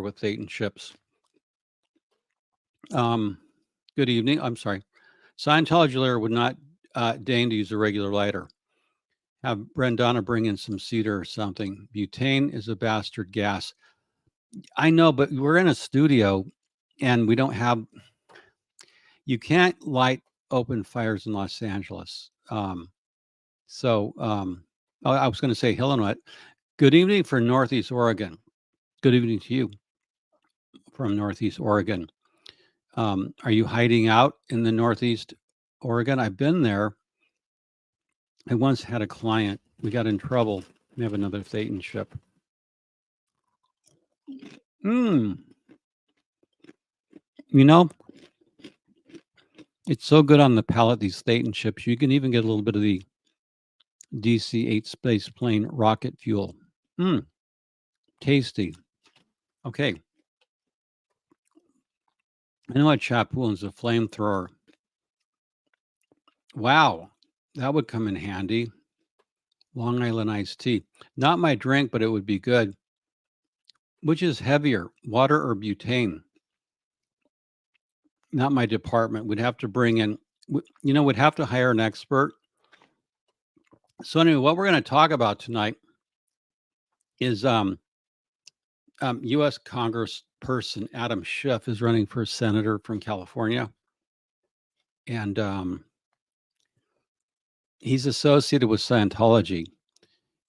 with Thetan ships. Good evening. I'm sorry. Scientology layer would not deign to use a regular lighter. Have Brendana bring in some cedar or something. Butane is a bastard gas. I know, but we're in a studio and we don't have, you can't light open fires in Los Angeles. I was going to say Illinois. Good evening for Northeast Oregon. Good evening to you from Northeast Oregon. Are you hiding out in the Northeast Oregon? I've been there. I once had a client. We got in trouble. We have another Thetan ship. You know, it's so good on the palate, these Thetan ships. You can even get a little bit of the DC-8 space plane rocket fuel. Tasty. Okay. I know a chap who owns a flamethrower. Wow, that would come in handy. Long Island iced tea. Not my drink, but it would be good. Which is heavier, water or butane? Not my department. We'd have to bring in, we'd have to hire an expert. So anyway, what we're going to talk about tonight is U.S. Congressperson Adam Schiff is running for senator from California. And he's associated with Scientology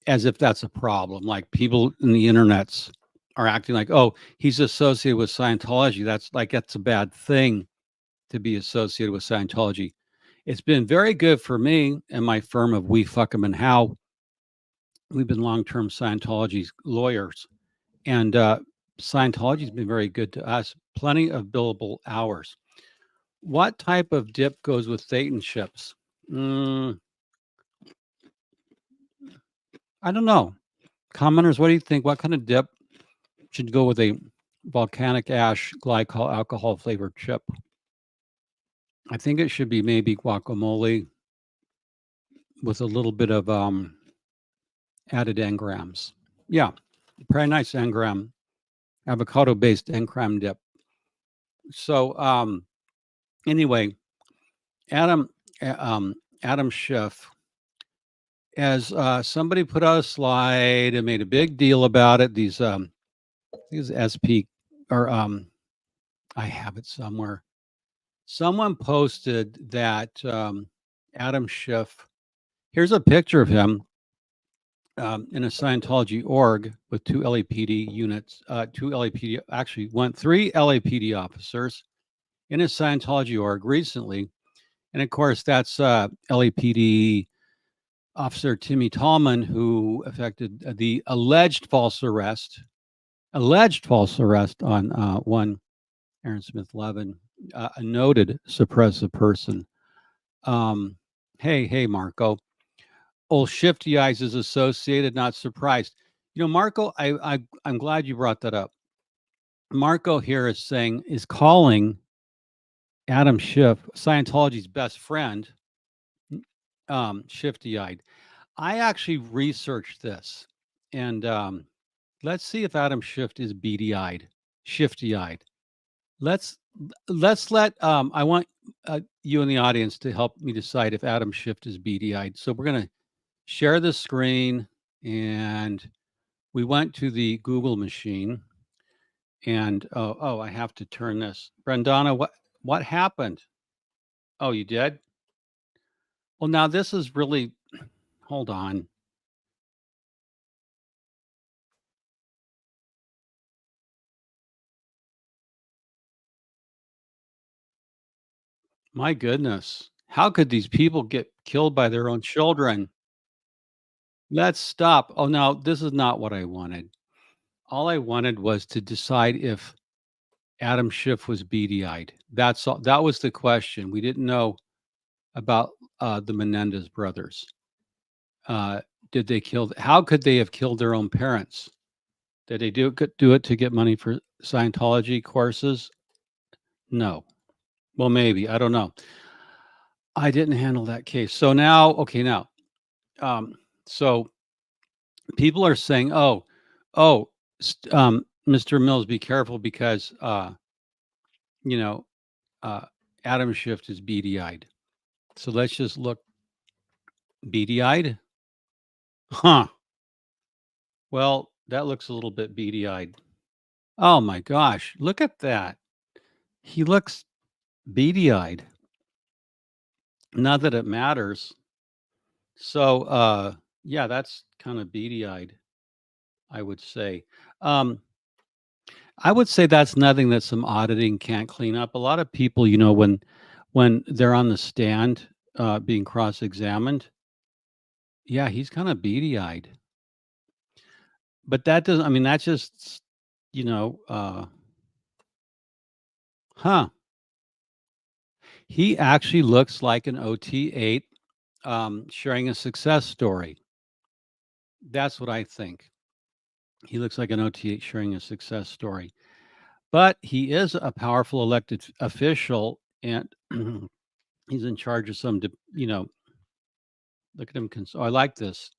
as if that's a problem. Like people in the internets are acting like, oh, he's associated with Scientology. That's a bad thing to be associated with Scientology. It's been very good for me and my firm of We Fuck 'Em and How. We've been long-term Scientology lawyers, and Scientology's been very good to us. Plenty of billable hours. What type of dip goes with Thetan ships? I don't know. Commenters, what do you think? What kind of dip should go with a volcanic ash glycol alcohol flavored chip? I think it should be maybe guacamole with a little bit of added engrams. Yeah, pretty nice engram, avocado-based engram dip. So anyway, Adam Schiff, as somebody put out a slide and made a big deal about it. These SP or I have it somewhere. Someone posted that Adam Schiff, here's a picture of him in a Scientology org with 2 LAPD units, 3 LAPD officers in a Scientology org recently. And of course, that's LAPD Officer Timmy Tallman, who effected the alleged false arrest on one Aaron Smith Levin, a noted suppressive person. Hey, Marco. Old Shifty Eyes is associated, not surprised. Marco, I'm glad you brought that up. Marco here is calling Adam Schiff, Scientology's best friend, shifty-eyed. I actually researched this, and let's see if Adam Schiff is beady-eyed, shifty-eyed. Let's let I want you in the audience to help me decide if Adam Schiff is beady-eyed. So we're gonna share the screen, and we went to the Google machine, and I have to turn this. Brendana, what happened? Oh, you did? Well, now this is really, hold on. My goodness. How could these people get killed by their own children? Let's stop. Oh, no, this is not what I wanted. All I wanted was to decide if Adam Schiff was beady-eyed. That's all. That was the question. We didn't know about the Menendez brothers. Did they kill? How could they have killed their own parents? Did they do it to get money for Scientology courses? No. Well, maybe. I don't know. I didn't handle that case. So now, so people are saying, Mr. Mills, be careful because you know, Adam Schiff is beady-eyed. So let's just look beady-eyed. Huh. Well, that looks a little bit beady-eyed. Oh my gosh, look at that. He looks beady-eyed. Not that it matters. So yeah, that's kind of beady-eyed, I would say. Um, I would say that's nothing that some auditing can't clean up. A lot of people, when they're on the stand being cross-examined, yeah, he's kind of beady-eyed. But that doesn't, I mean, that's just, you know, uh, huh. He actually looks like an OT8 sharing a success story. That's what I think. He looks like an OT8 sharing a success story. But he is a powerful elected official, and he's in charge of some, look at him. Oh, I like this.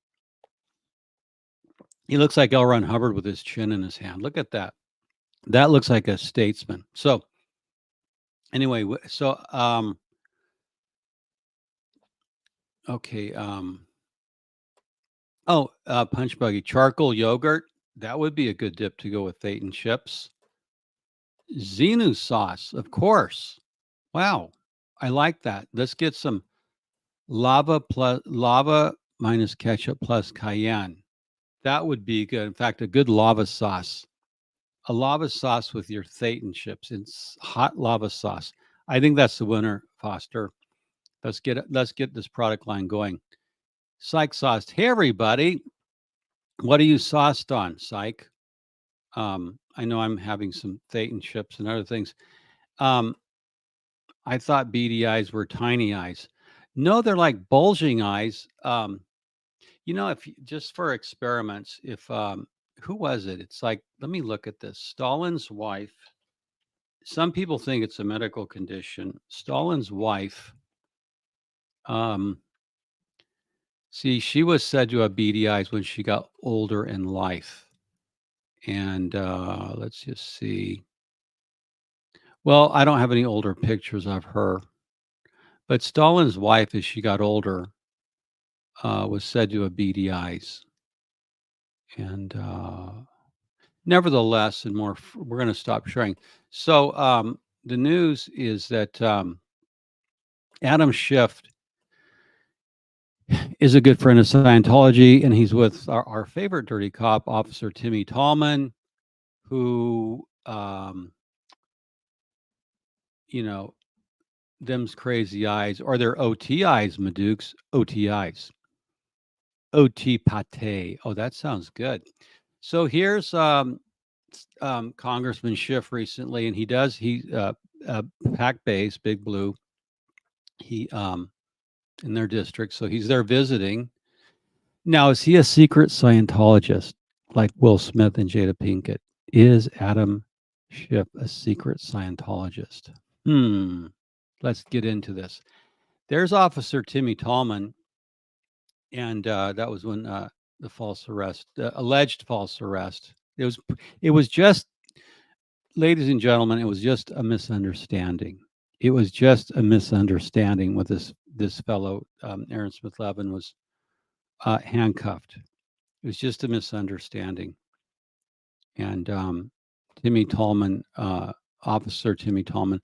He looks like L. Ron Hubbard with his chin in his hand. Look at that. That looks like a statesman. So anyway, okay. Punch buggy charcoal yogurt. That would be a good dip to go with Thetan chips. Xenu sauce, of course. Wow, I like that. Let's get some lava minus ketchup plus cayenne. That would be good. In fact, a good lava sauce. A lava sauce with your Thetan chips. It's hot lava sauce. I think that's the winner, Foster. Let's get this product line going. Psych sauced. Hey everybody. What are you sauced on, Psych? I know I'm having some Thetan chips and other things. I thought beady eyes were tiny eyes. No, they're like bulging eyes. If just for experiments, if who was it? It's like, let me look at this. Stalin's wife. Some people think it's a medical condition. Stalin's wife. See, she was said to have beady eyes when she got older in life. And let's just see. Well, I don't have any older pictures of her, but Stalin's wife, as she got older, was said to have beady eyes. And nevertheless, and more, we're going to stop sharing. So the news is that Adam Schiff is a good friend of Scientology, and he's with our favorite dirty cop, Officer Timmy Tallman, who, them's crazy eyes, or they're OT eyes, Madukes, OT eyes. OT pate. Oh, that sounds good. So here's Congressman Schiff recently, and he Pac Base, Big Blue. He in their district, so he's there visiting. Now, is he a secret Scientologist like Will Smith and Jada Pinkett? Is Adam Schiff a secret Scientologist? Let's get into this. There's Officer Timmy Tallman, and that was when the false arrest, alleged false arrest. It was just, ladies and gentlemen, it was just a misunderstanding. It was just a misunderstanding with this fellow, Aaron Smith Levin, was handcuffed. It was just a misunderstanding. And Timmy Tallman, Officer Timmy Tallman,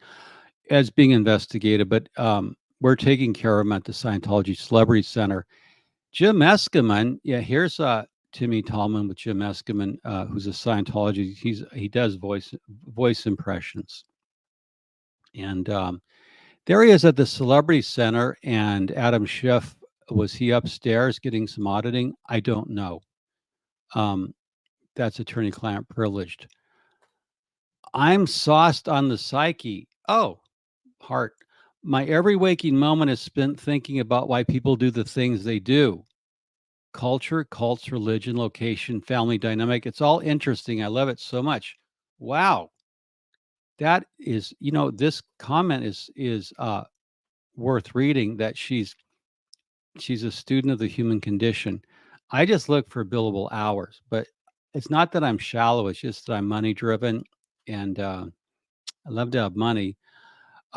is being investigated, but we're taking care of him at the Scientology Celebrity Center. Jim Eskiman, yeah, here's Timmy Tallman with Jim Eskiman, who's a Scientology. He does voice impressions, and there he is at the Celebrity Center. And Adam Schiff, was he upstairs getting some auditing? I don't know. That's attorney-client privileged. I'm sauced on the psyche. Oh, heart. My every waking moment is spent thinking about why people do the things they do. Culture, cults, religion, location, family dynamic. It's all interesting. I love it so much. Wow. That is, this comment is worth reading, that she's a student of the human condition. I just look for billable hours, but it's not that I'm shallow. It's just that I'm money driven, and I love to have money.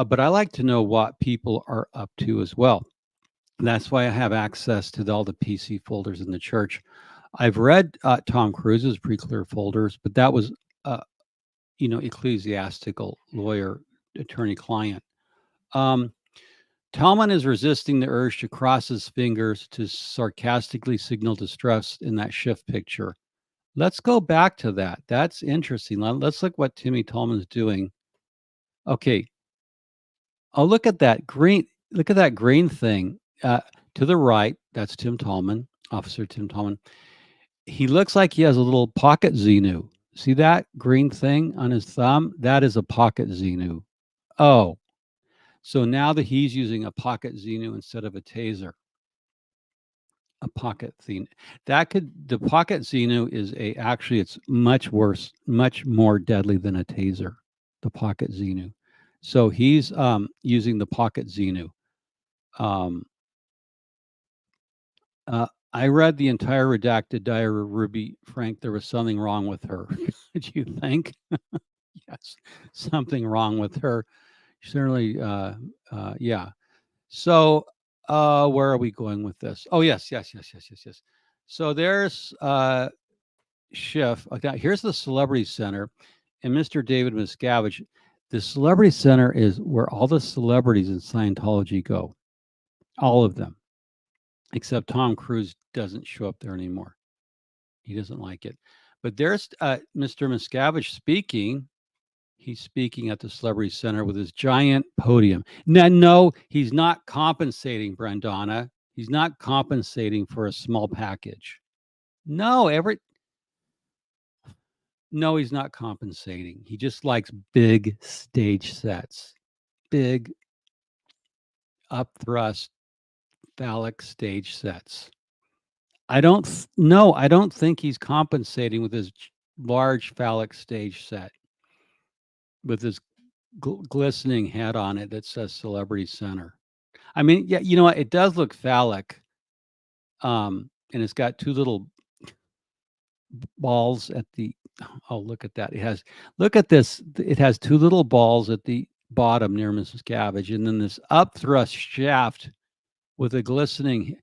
But I like to know what people are up to as well. That's why I have access to all the PC folders in the church. I've read Tom Cruise's pre-clear folders, but that was, ecclesiastical lawyer, attorney-client. Talman is resisting the urge to cross his fingers to sarcastically signal distress in that Schiff picture. Let's go back to that. That's interesting. Let's look what Timmy Tallman's doing. Okay. Oh, look at that green. Look at that green thing to the right. That's Tim Tallman, Officer Tim Tallman. He looks like he has a little pocket Xenu. See that green thing on his thumb? That is a pocket Xenu. Oh, so now that he's using a pocket Xenu instead of a taser, a pocket Xenu. The pocket Xenu is actually it's much worse, much more deadly than a taser, the pocket Xenu. So he's using the pocket Xenu. I read the entire redacted diary of Ruby Frank. There was something wrong with her. Did you think? Yes, something wrong with her. Certainly, yeah. So, where are we going with this? Oh, yes. So there's Schiff. Okay, here's the Celebrity Center, and Mr. David Miscavige. The Celebrity Center is where all the celebrities in Scientology go, all of them, except Tom Cruise doesn't show up there anymore. He doesn't like it. But there's Mr. Miscavige speaking. He's speaking at the Celebrity Center with his giant podium. No, he's not compensating, Brendana. He's not compensating for a small package. No, he's not compensating. He just likes big stage sets, big upthrust phallic stage sets. I don't think he's compensating with his large phallic stage set with his glistening head on it that says Celebrity Center. I mean, yeah, you know what? It does look phallic. And it's got two little balls at the, oh, look at that. Look at this. It has two little balls at the bottom near Mrs. Cabbage, and then this upthrust shaft with a glistening,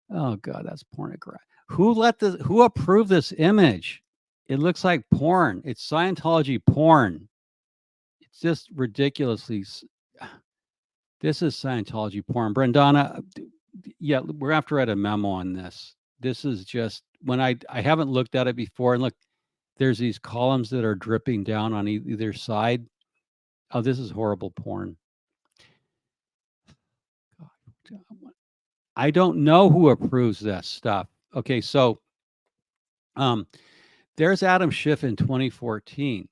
oh God, that's pornographic. Who approved this image? It looks like porn. It's Scientology porn. It's just ridiculously. This is Scientology porn. Brendana, yeah, we're gonna have to write a memo on this. This is just, when I haven't looked at it before, and look, there's these columns that are dripping down on either side. Oh, this is horrible porn. I don't know who approves this stuff. Okay, so there's Adam Schiff in 2014.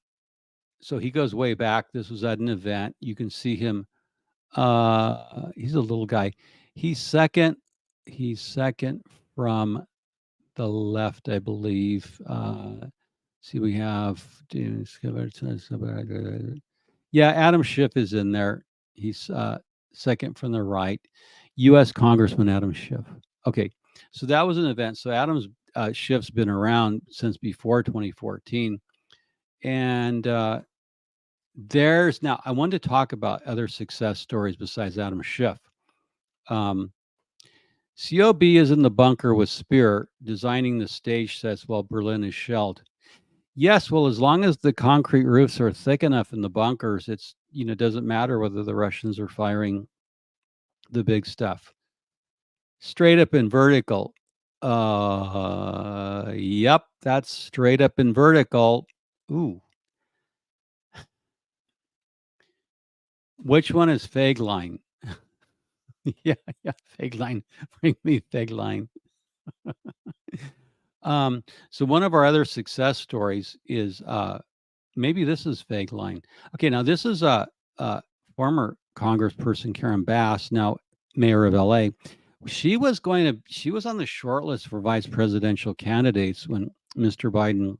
So he goes way back. This was at an event. You can see him. He's a little guy. He's second from the left, I believe. See, we have, yeah, Adam Schiff is in there. He's second from the right. U.S. Congressman Adam Schiff. Okay, so that was an event. So Adam's Schiff's been around since before 2014, and there's now. I wanted to talk about other success stories besides Adam Schiff. COB is in the bunker with Spear, designing the stage sets while Berlin is shelled. Yes, well, as long as the concrete roofs are thick enough in the bunkers, it's, doesn't matter whether the Russians are firing the big stuff. Straight up and vertical. Yep, that's straight up and vertical. Ooh. Which one is Fagline? yeah, Fagline. Bring me Fagline. So one of our other success stories is maybe this is Fagline. Okay, now this is a former Congressperson Karen Bass, now mayor of LA. She was on the short list for vice presidential candidates when Mr. Biden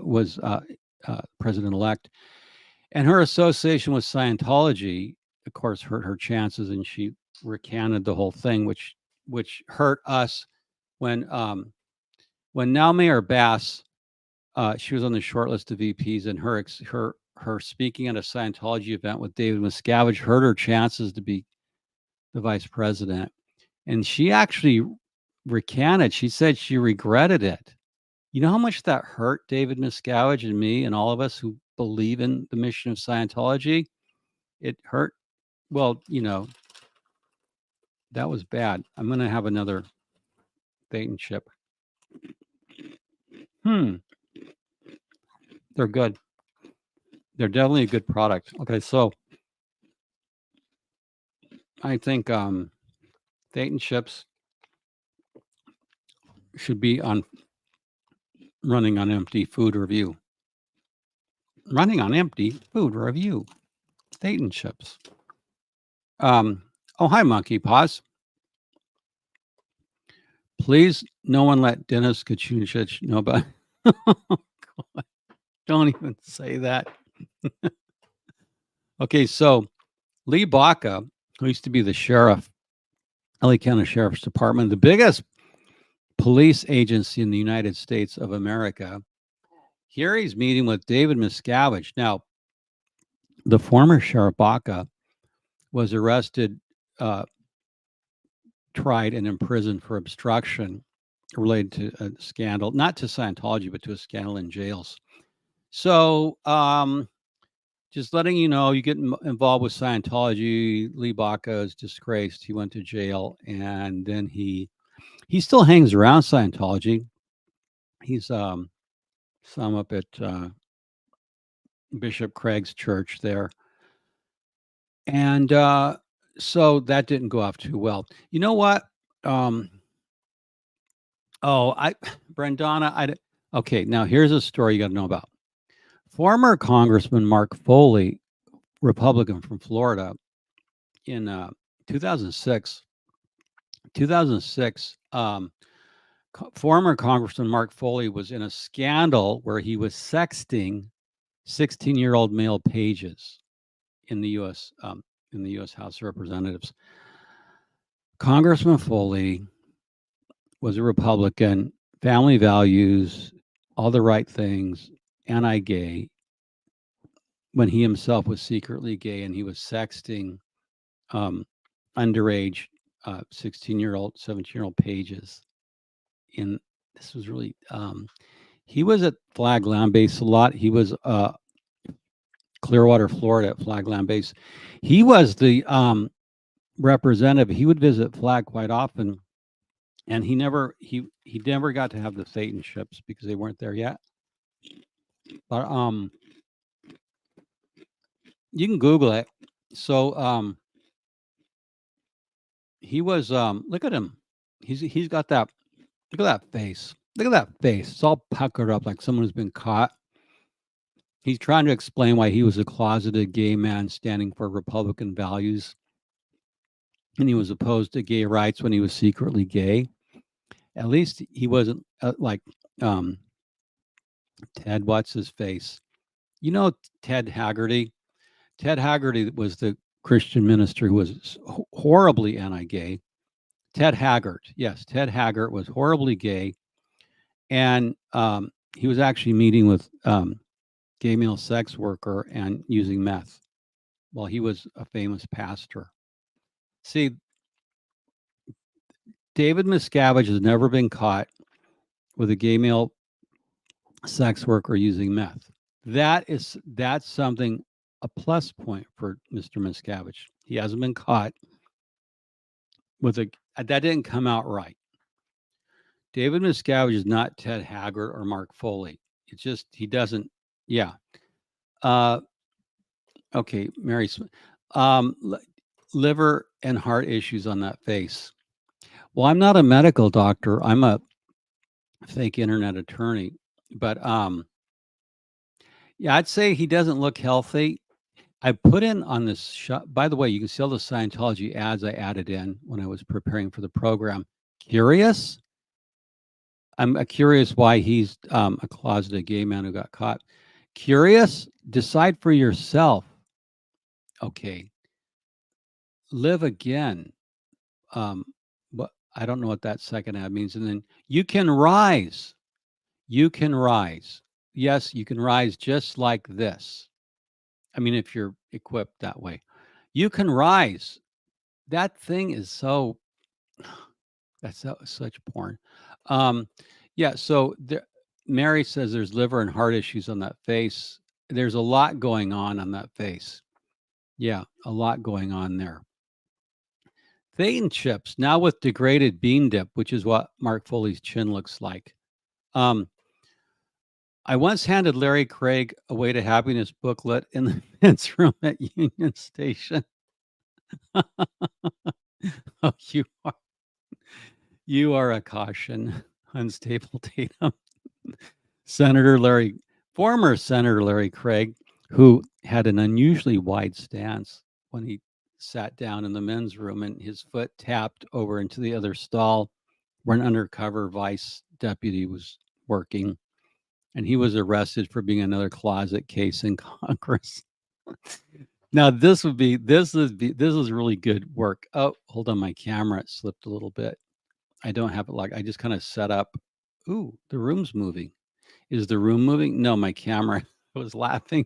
was president-elect. And her association with Scientology, of course, hurt her chances, and she recanted the whole thing, which hurt us when when now Mayor Bass, she was on the short list of VPs, and her speaking at a Scientology event with David Miscavige hurt her chances to be the vice president. And she actually recanted. She said she regretted it. You know how much that hurt David Miscavige and me and all of us who believe in the mission of Scientology? It hurt. Well, that was bad. I'm going to have another Thetan chip. They're good. They're definitely a good product. Okay, so I think Thetan chips should be running on empty food review. Running on empty food review. Thetan chips. Oh, hi, Monkey Paws. Please, no one let Dennis Kachuchich know about. Don't even say that. Okay, so Lee Baca, who used to be the sheriff, LA County Sheriff's Department, the biggest police agency in the United States of America. Here he's meeting with David Miscavige. Now, the former Sheriff Baca was arrested, tried, and imprisoned for obstruction related to a scandal, not to Scientology, but to a scandal in jails. So, just letting you know, you get involved with Scientology. Lee Baca is disgraced. He went to jail, and then he still hangs around Scientology. He's some up at Bishop Craig's church there, and so that didn't go off too well. You know what? Brendana, okay. Now here's a story you got to know about. Former Congressman Mark Foley, Republican from Florida, in 2006, former Congressman Mark Foley was in a scandal where he was sexting 16-year-old male pages in the U.S. House of Representatives. Congressman Foley was a Republican, family values, all the right things, anti-gay, when he himself was secretly gay, and he was sexting underage 16-year-old, 17-year-old pages. This was really, he was at Flag Land Base a lot. He was Clearwater, Florida at Flag Land Base. He was the representative. He would visit Flag quite often, and he never got to have the Thetan ships because they weren't there yet. But you can Google it. So he was look at him. He's got that, look at that face. Look at that face. It's all puckered up like someone who's been caught. He's trying to explain why he was a closeted gay man standing for Republican values, and he was opposed to gay rights when he was secretly gay. At least he wasn't like Ted. What's his face? You know Ted Haggerty. Ted Haggerty was the Christian minister who was horribly anti-gay. Ted Haggart, yes, Ted Haggart was horribly gay, and he was actually meeting with gay male sex worker and using meth while he was a famous pastor. See, David Miscavige has never been caught with a gay male sex worker using meth. That's something, a plus point for Mr. Miscavige. He hasn't been caught with that didn't come out right. David Miscavige is not Ted Haggart or Mark Foley. It's just he doesn't. Yeah. Okay, Mary. Liver and heart issues on that face. Well, I'm not a medical doctor. I'm a fake internet attorney, but yeah, I'd say he doesn't look healthy. I put in on this shot. By the way, you can see all the Scientology ads I added in when I was preparing for the program. Curious? I'm curious why he's a closeted gay man who got caught. Curious? Decide for yourself. Okay. Live again. But I don't know what that second ad means. And then you can rise. You can rise. Yes, you can rise just like this. I mean, if you're equipped that way, you can rise. That thing is so, such porn. Um, yeah. So there, Mary says there's liver and heart issues on that face. There's a lot going on that face. Yeah, a lot going on there. Thetan chips now with degraded bean dip, which is what Mark Foley's chin looks like. Um, I once handed Larry Craig a Way to Happiness booklet in the men's room at Union Station. Oh, you are a caution, unstable Tatum. Former Senator Larry Craig, who had an unusually wide stance when he sat down in the men's room and his foot tapped over into the other stall where an undercover vice deputy was working. And he was arrested for being another closet case in Congress. Now this is really good work. Oh, hold on, my camera, it slipped a little bit. I don't have it like, I just kind of set up. Ooh, the room's moving. Is the room moving? No, my camera was laughing.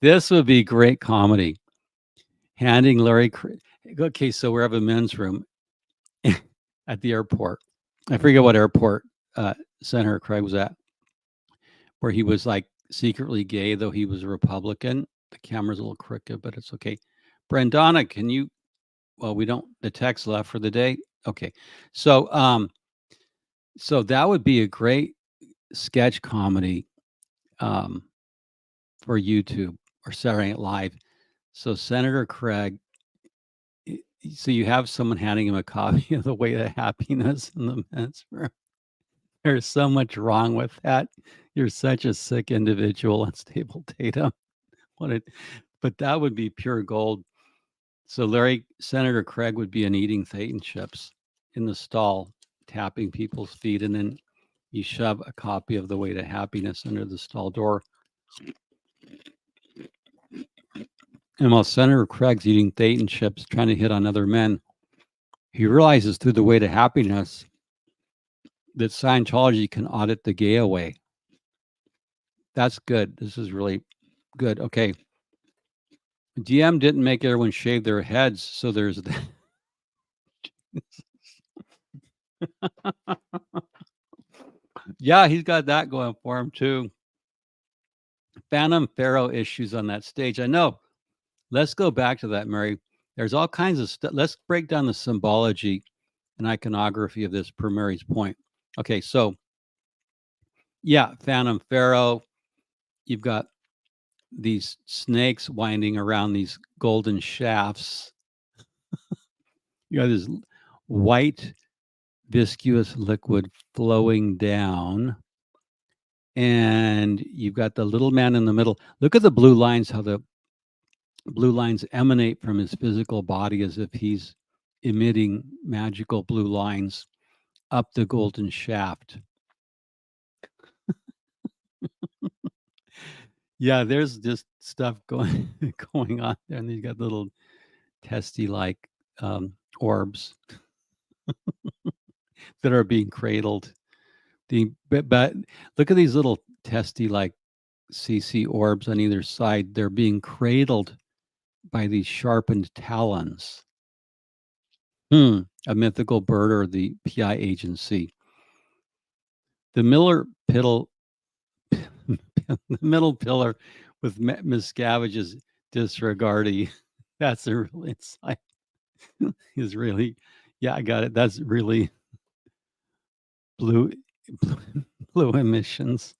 This would be great comedy. Handing Larry, okay, so we're at a men's room at the airport. I forget what airport Senator Craig was at, where he was like secretly gay, though he was a Republican. The camera's a little crooked, but it's okay. Brandonna, can you? Well, we don't. The text left for the day. Okay, so so that would be a great sketch comedy for YouTube or Saturday Night Live. So Senator Craig, so you have someone handing him a copy of The Way to Happiness in the men's room. There's so much wrong with that. You're such a sick individual, unstable Tatum. But that would be pure gold. So Senator Craig would be eating Thetan chips in the stall, tapping people's feet, and then you shove a copy of The Way to Happiness under the stall door. And while Senator Craig's eating Thetan chips, trying to hit on other men, he realizes through The Way to Happiness that Scientology can audit the gay away. That's good. This is really good. Okay. DM didn't make everyone shave their heads, so there's that. Yeah, he's got that going for him too. Phantom Pharaoh issues on that stage. I know. Let's go back to that, Mary. There's all kinds of stuff. Let's break down the symbology and iconography of this per Mary's point. Okay, so yeah, Phantom Pharaoh. You've got these snakes winding around these golden shafts. You got this white viscous liquid flowing down. And you've got the little man in the middle. Look at the blue lines, how the blue lines emanate from his physical body as if he's emitting magical blue lines up the golden shaft. Yeah, there's just stuff going on there, and you got little testy-like orbs that are being cradled. But look at these little testy-like CC orbs on either side. They're being cradled by these sharpened talons. A mythical bird or the PI agency. The the middle pillar with Miscavige's disregarding. That's a real insight. Is really, yeah, I got it. That's really blue emissions.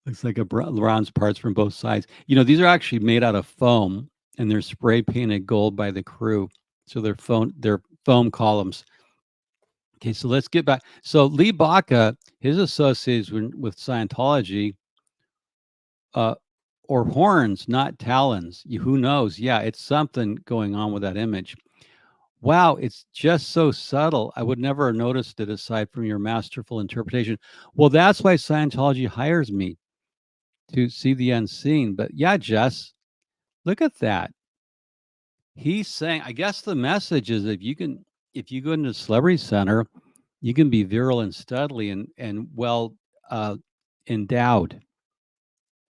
Looks like a bronze parts from both sides. You know, these are actually made out of foam, and they're spray painted gold by the crew. So they're foam columns. Okay, so let's get back. So Lee Baca, his association with Scientology, or horns, not talons. Who knows? Yeah, it's something going on with that image. Wow, it's just so subtle. I would never have noticed it aside from your masterful interpretation. Well, that's why Scientology hires me, to see the unseen. But yeah, Jess, look at that. He's saying, I guess the message is if you go into Celebrity Center, you can be virile and studly and well endowed.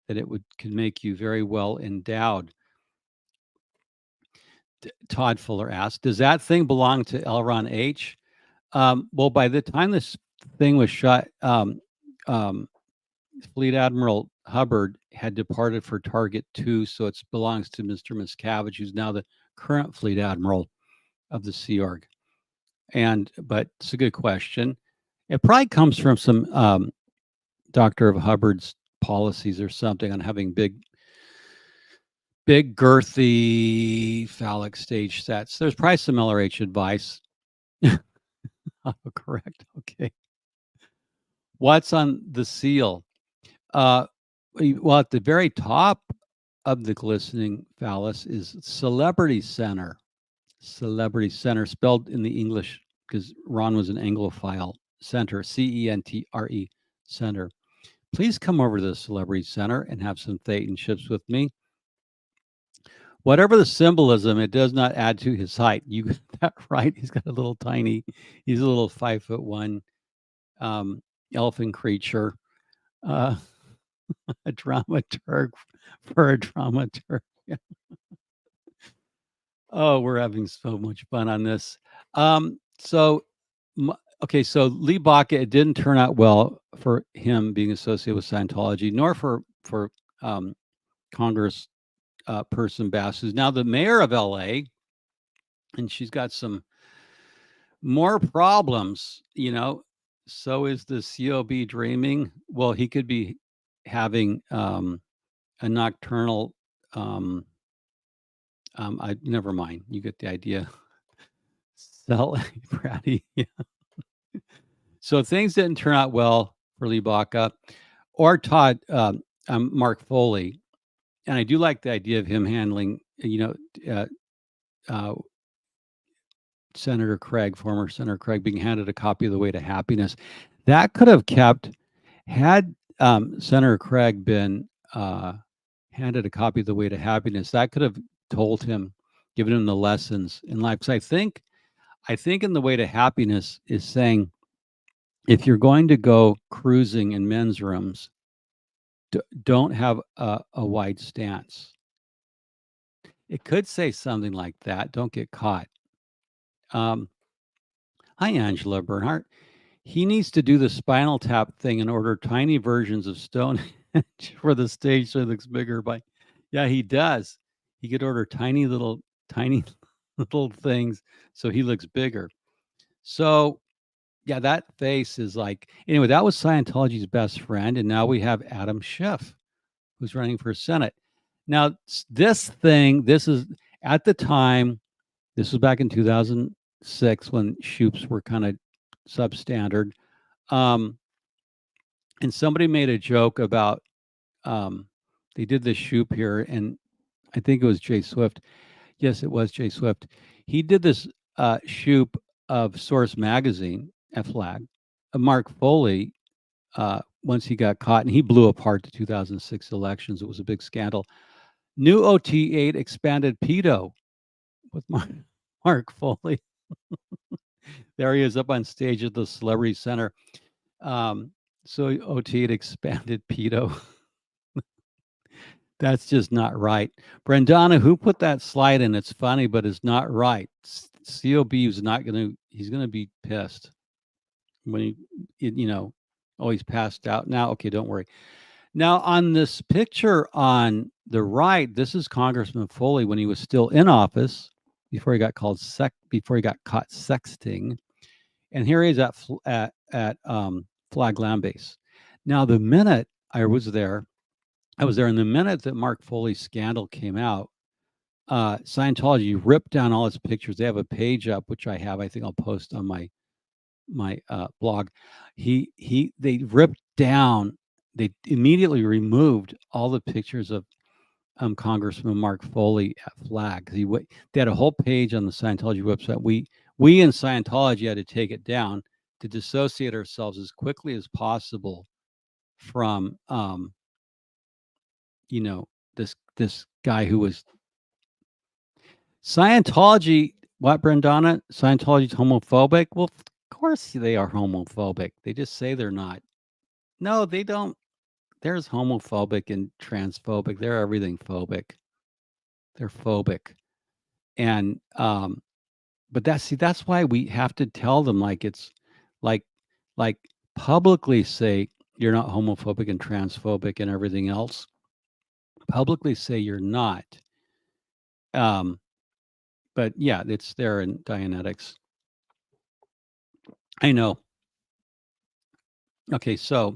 That it can make you very well endowed. Todd Fuller asked, "Does that thing belong to L. Ron H?" Well, by the time this thing was shot, Fleet Admiral Hubbard had departed for Target 2, so it belongs to Mr. Miscavige, who's now the current Fleet Admiral of the Sea Org. But it's a good question. It probably comes from some Dr. of Hubbard's policies or something on having big girthy phallic stage sets. There's probably some LRH advice. Correct. Okay. What's on the seal? Well, at the very top of the glistening phallus is Celebrity Center. Celebrity Center, spelled in the English because Ron was an Anglophile. Center, CENTRE, Center. Please come over to the Celebrity Center and have some thetans with me. Whatever the symbolism, it does not add to his height. You got that right. He's got a little tiny, he's a little 5'1" elfin creature. A dramaturg for a dramaturg. Oh, we're having so much fun on this. So Lee Baca, it didn't turn out well for him being associated with Scientology, nor for Congress person Bass, who's now the mayor of LA, and she's got some more problems, So is the COB dreaming? Well, he could be having a nocturnal never mind. You get the idea. Bratty. Yeah. So things didn't turn out well for Lee Baca or Todd Mark Foley. And I do like the idea of him handling, Senator Craig, former Senator Craig, being handed a copy of The Way to Happiness. That could have had Senator Craig been handed a copy of The Way to Happiness, that could have told him, given him the lessons in life. Because I think in The Way to Happiness is saying, if you're going to go cruising in men's rooms, don't have a wide stance. It could say something like that. Don't get caught. Hi, Angela Bernhardt. He needs to do the Spinal Tap thing and order tiny versions of Stonehenge for the stage so it looks bigger. Yeah, he does. He could order tiny little things so he looks bigger. So, yeah, that face is like, anyway, that was Scientology's best friend. And now we have Adam Schiff, who's running for Senate. Now, this is at the time, this was back in 2006 when shoops were kind of substandard. And somebody made a joke about, they did this shoop here, and I think it was Jay Swift. Yes, it was Jay Swift. He did this shoop of Source Magazine, FLAG. Mark Foley, once he got caught, and he blew apart the 2006 elections. It was a big scandal. New OT8 expanded pedo with Mark Foley. There he is up on stage at the Celebrity Center. So OT8 expanded pedo. That's just not right. Brendana, who put that slide in? It's funny, but it's not right. COB is not he's going to be pissed when he's passed out now. Okay, don't worry. Now on this picture on the right, this is Congressman Foley when he was still in office before he got caught sexting. And here he is at Flag Land Base. Now, the minute I was there, and the minute that Mark Foley's scandal came out, Scientology ripped down all his pictures. They have a page up, which I think I'll post on my blog. They ripped down. They immediately removed all the pictures of Congressman Mark Foley at Flag. They had a whole page on the Scientology website. We in Scientology had to take it down to dissociate ourselves as quickly as possible from this guy who was Scientology What, Brendana? Scientology's homophobic? Well, of course they are homophobic. They just say they're not. No, they don't. There's homophobic and transphobic. They're everything phobic. They're phobic. And but that's why we have to tell them like it's like like publicly say you're not homophobic and transphobic and everything else. Publicly say you're not. But yeah, it's there in Dianetics. I know. Okay, so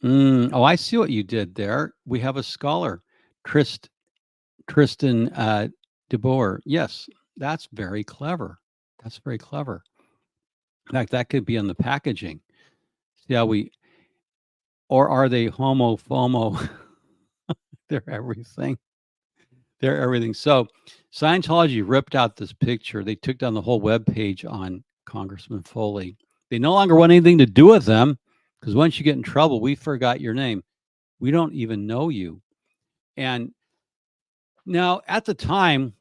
oh, I see what you did there. We have a scholar, Tristan DeBoer. Yes, that's very clever. That's very clever. In fact, that could be on the packaging. See how we, or are they homo FOMO? They're everything. They're everything. So Scientology ripped out this picture. They took down the whole web page on Congressman Foley. They no longer want anything to do with them because once you get in trouble, we forgot your name. We don't even know you. And now at the time,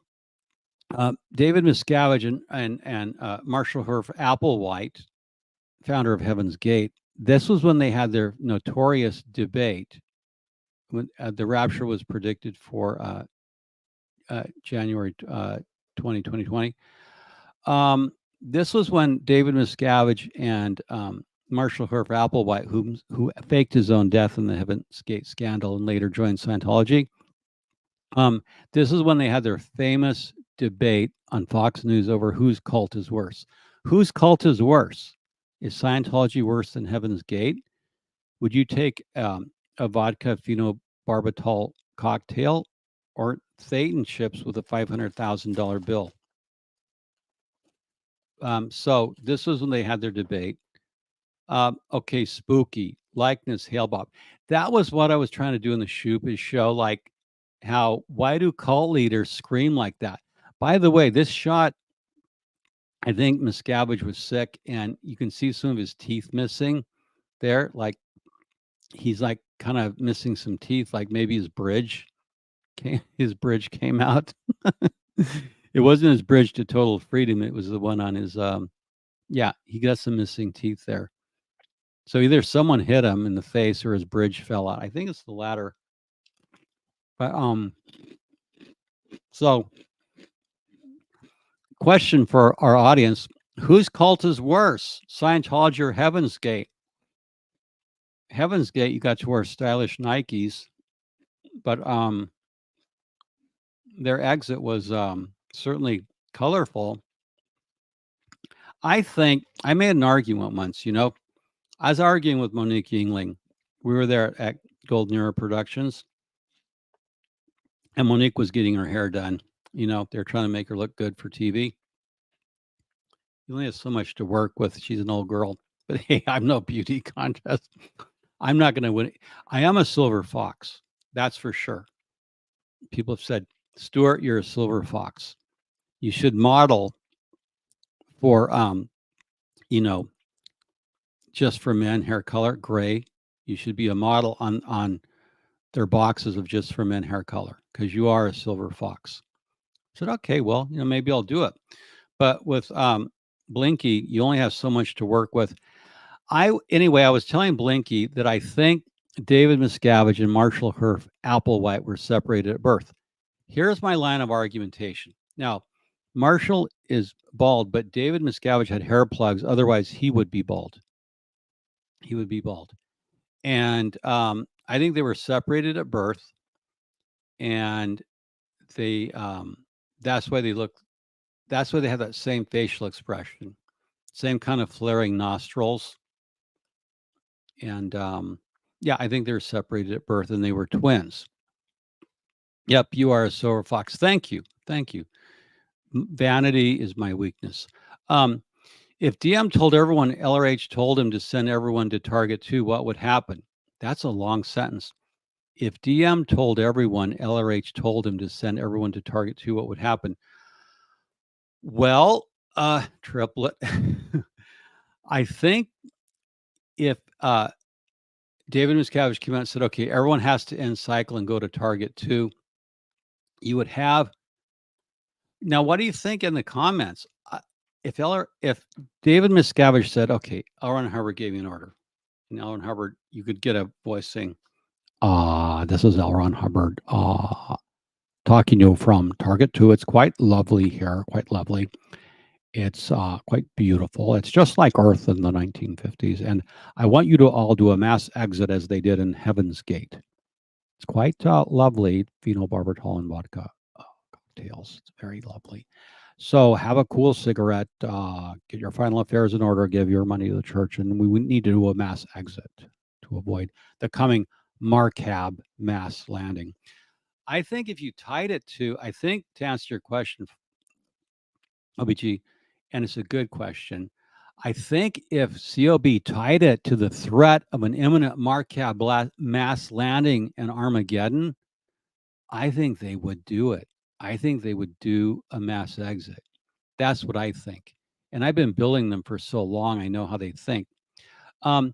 David Miscavige and Marshall Herf Applewhite, founder of Heaven's Gate, this was when they had their notorious debate when the rapture was predicted for January 2020. This was when David Miscavige and Marshall Herf Applewhite, who faked his own death in the Heaven's Gate scandal and later joined Scientology. This is when they had their famous debate on Fox News over whose cult is worse. Whose cult is worse? Is Scientology worse than Heaven's Gate? Would you take a vodka phenobarbital cocktail or Thetan chips with a $500,000 bill? So this was when they had their debate. Okay, spooky likeness, Hail Bob. That was what I was trying to do in the Shoopish show. Like, why do cult leaders scream like that? By the way, this shot, I think Miscavige was sick, and you can see some of his teeth missing there. Like he's like kind of missing some teeth, like maybe his bridge came out. It wasn't his bridge to total freedom. It was the one on his yeah, he got some missing teeth there. So either someone hit him in the face or his bridge fell out. I think it's the latter. But so question for our audience, whose cult is worse, Scientology or Heaven's Gate? Heaven's Gate, you got to wear stylish Nikes, but their exit was certainly colorful. I think I made an argument once, I was arguing with Monique Yingling. We were there at Golden Era Productions, and Monique was getting her hair done. They're trying to make her look good for TV. You only have so much to work with. She's an old girl. But hey, I'm no beauty contest. I'm not going to win. I am a silver fox. That's for sure. People have said, Stuart, you're a silver fox. You should model for, just for men, hair color, gray. You should be a model on their boxes of just for men hair color because you are a silver fox. I said, okay, well, maybe I'll do it. But with Blinky, you only have so much to work with. Anyway, I was telling Blinky that I think David Miscavige and Marshall Herf Applewhite were separated at birth. Here's my line of argumentation. Now, Marshall is bald, but David Miscavige had hair plugs. Otherwise, he would be bald. He would be bald. And I think they were separated at birth. And they that's why they look, that's why they have that same facial expression, same kind of flaring nostrils. And yeah, I think they're separated at birth and they were twins. Yep, you are a silver fox. Thank you. Thank you. Vanity is my weakness. If DM told everyone LRH told him to send everyone to target 2, what would happen? That's a long sentence. If DM told everyone LRH told him to send everyone to target 2, what would happen? Well, triplet. I think if David Miscavige came out and said, okay, everyone has to end cycle and go to target 2, you would have Now, what do you think in the comments? If David Miscavige said, okay, L. Ron Hubbard gave you an order, and L. Ron Hubbard, you could get a voice saying, this is L. Ron Hubbard, talking to you from Target 2. It's quite lovely here, quite lovely. It's quite beautiful. It's just like Earth in the 1950s. And I want you to all do a mass exit as they did in Heaven's Gate. It's quite lovely, phenobarbital and vodka cocktails. It's very lovely. So have a cool cigarette, get your final affairs in order, give your money to the church, and we would need to do a mass exit to avoid the coming Marcab mass landing. I think if you tied it to, to answer your question, OBG, and it's a good question. I think if COB tied it to the threat of an imminent Marcab mass landing in Armageddon, I think they would do it. I think they would do a mass exit. That's what I think. And I've been building them for so long, I know how they think. I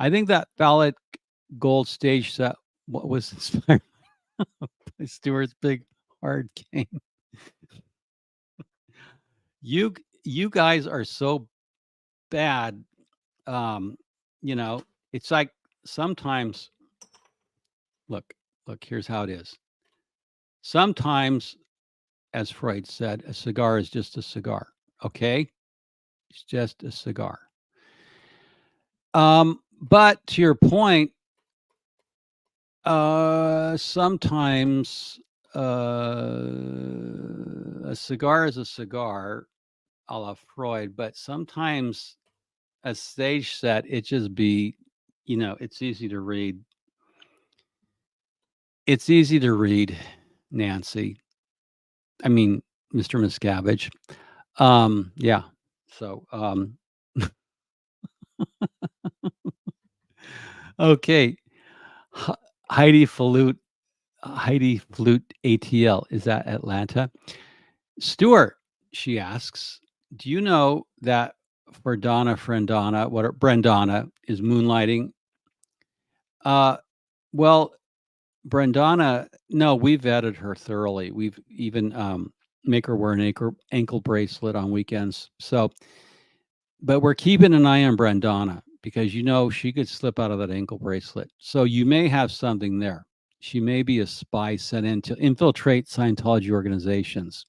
think that Phallic gold stage set, what was inspired by Stuart's big hard game. You guys are so bad. It's like sometimes, look, here's how it is. Sometimes, as Freud said, a cigar is just a cigar. Okay? It's just a cigar. But to your point, sometimes a cigar is a cigar, a la Freud, but sometimes a stage set, it just be, it's easy to read. It's easy to read, Nancy. I mean, Mr. Miscavige. Yeah. So, okay. Heidi Flute ATL. Is that Atlanta? Stuart, she asks, do you know that Brendana is moonlighting? Well, Brendana, no, we've vetted her thoroughly. We've even make her wear an ankle bracelet on weekends. So, but we're keeping an eye on Brendana because she could slip out of that ankle bracelet. So you may have something there. She may be a spy sent in to infiltrate Scientology organizations.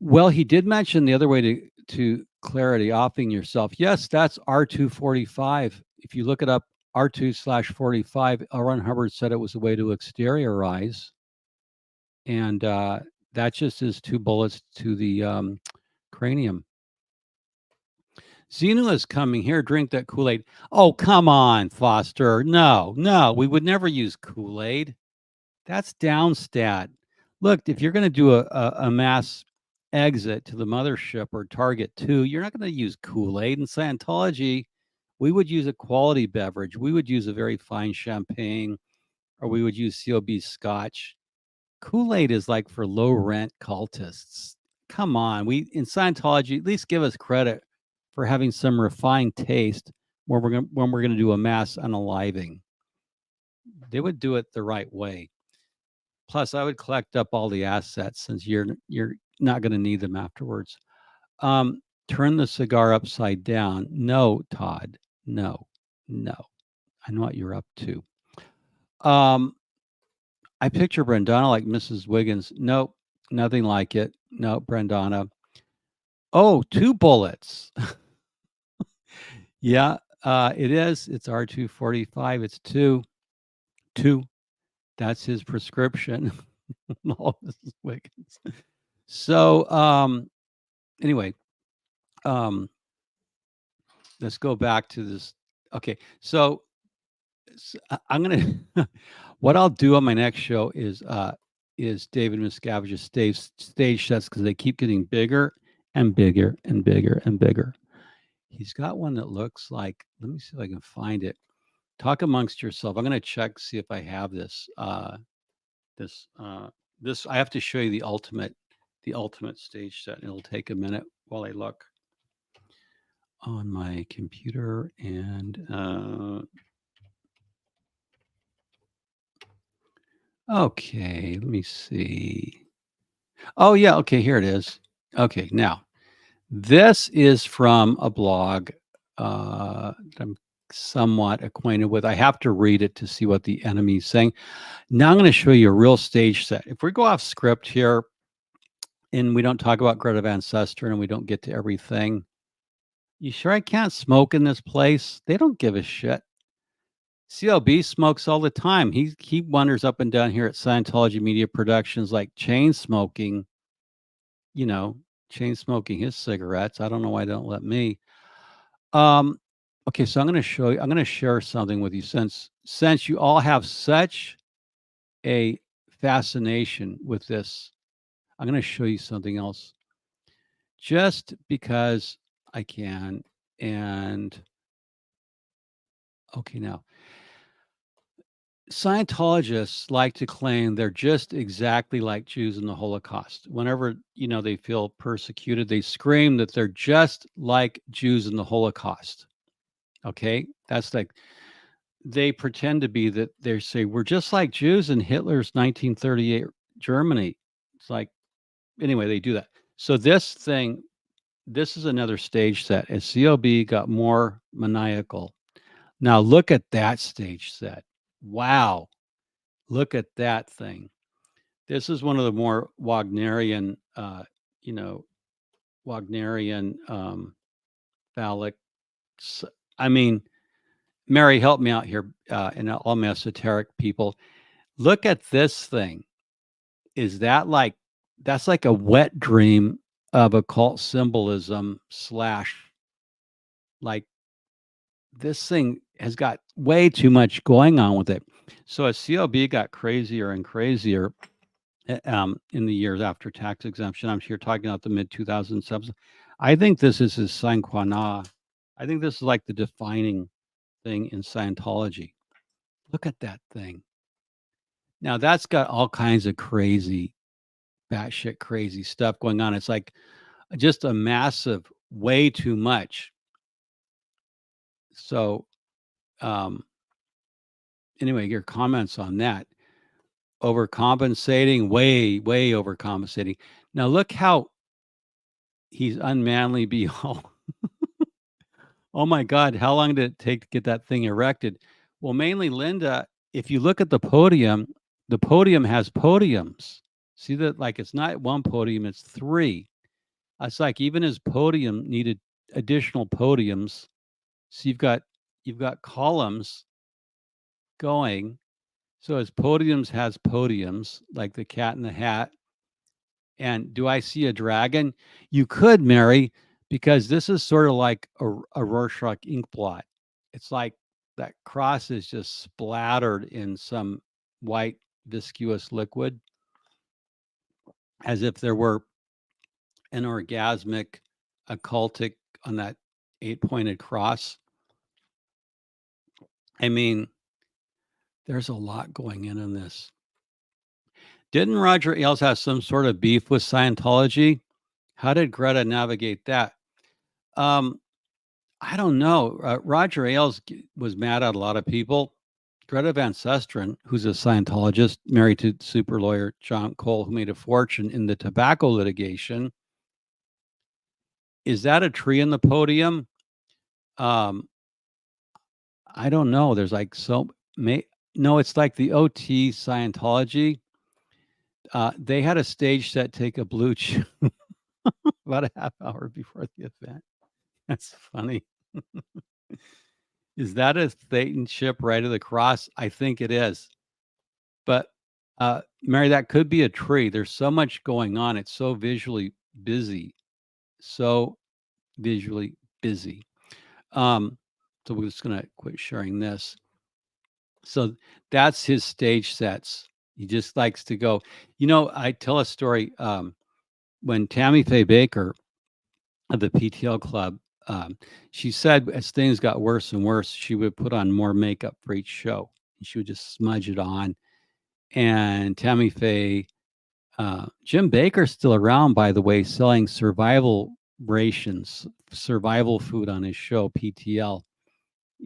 Well, he did mention the other way to clarity, offing yourself. Yes, that's R245. If you look it up, R2/45, L. Ron Hubbard said it was a way to exteriorize. And that just is 2 bullets to the cranium. Xenu is coming here. Drink that Kool-Aid. Oh, come on, Foster. No, we would never use Kool-Aid. That's downstat. Look, if you're going to do a mass exit to the mothership or Target 2, you're not going to use Kool-Aid. In Scientology, we would use a quality beverage. We would use a very fine champagne, or we would use COB scotch. Kool-Aid is like for low rent cultists. Come on, in Scientology, at least give us credit for having some refined taste when we're gonna do a mass unaliving. They would do it the right way. Plus, I would collect up all the assets since you're not going to need them afterwards. Turn the cigar upside down. No, Todd. No. I know what you're up to. I picture Brendana like Mrs. Wiggins. Nope, nothing like it. No, Brendana. Oh, 2 bullets. Yeah, it is. It's R245. It's 2. That's his prescription. No, Mrs. Wiggins. So, anyway, let's go back to this. Okay, so I'm gonna. What I'll do on my next show is David Miscavige's stage sets because they keep getting bigger and bigger and bigger and bigger. He's got one that looks like. Let me see if I can find it. Talk amongst yourself. I'm gonna check see if I have this. This I have to show you the ultimate stage set. It'll take a minute while I look on my computer and okay, let me see. Oh, yeah. Okay, here it is. Okay, now this is from a blog that I'm somewhat acquainted with. I have to read it to see what the enemy's saying. Now I'm going to show you a real stage set. If we go off script here and we don't talk about Greta Van Susteren and we don't get to everything, you sure I can't smoke in this place? They don't give a shit. CLB smokes all the time. He wanders up and down here at Scientology Media Productions like chain smoking, you know, chain smoking his cigarettes. I don't know why they don't let me. Um, okay, so I'm going to show you. I'm going to share something with you since you all have such a fascination with this. I'm going to show you something else, just because I can. And okay, now Scientologists like to claim they're just exactly like Jews in the Holocaust. Whenever, they feel persecuted, they scream that they're just like Jews in the Holocaust. Okay? That's like they pretend to be that they say we're just like Jews in Hitler's 1938 Germany. It's like anyway, they do that. So this is another stage set. As COB got more maniacal. Now look at that stage set. Wow. Look at that thing. This is one of the more Wagnerian, you know, Wagnerian phallic. I mean, Mary, help me out here, and all my esoteric people. Look at this thing. Is that like that's like a wet dream of occult symbolism slash like this thing has got way too much going on with it. So as CLB got crazier and crazier, in the years after tax exemption. I'm sure talking about the mid 2007s. I think this is his sine qua non. I think this is like the defining thing in Scientology. Look at that thing. Now that's got all kinds of crazy, batshit crazy stuff going on. It's like just a massive, way too much. So, um, anyway, your comments on that. Overcompensating, way, way overcompensating. Now look how he's unmanly beyond. Oh my God, how long did it take to get that thing erected? Well, mainly Linda, if you look at the podium has podiums. See that like it's not one podium, it's three. It's like even his podium needed additional podiums. So you've got columns going. So his podiums has podiums, like the cat in the hat. And do I see a dragon? You could, Mary, because this is sort of like a Rorschach ink blot. It's like that cross is just splattered in some white viscous liquid, as if there were an orgasmic occultic on that eight-pointed cross. I mean, there's a lot going in this. Didn't Roger Ailes have some sort of beef with Scientology? How did Greta navigate that? Um, I don't know. Roger Ailes was mad at a lot of people. Greta Van Susteren, who's a Scientologist, married to super lawyer John Cole, who made a fortune in the tobacco litigation. Is that a tree in the podium? Um, I don't know. There's like no, it's like the OT Scientology. They had a stage set take a blue about a half hour before the event. That's funny. Is that a Thetan ship right of the cross? I think it is. But Mary, that could be a tree. There's so much going on. It's so visually busy. So visually busy. So we're just gonna quit sharing this. So that's his stage sets. He just likes to go. I tell a story when Tammy Faye Baker of the PTL Club, she said as things got worse and worse, she would put on more makeup for each show. She would just smudge it on. And Tammy Faye, Jim Baker's still around, by the way, selling survival rations, survival food on his show, PTL.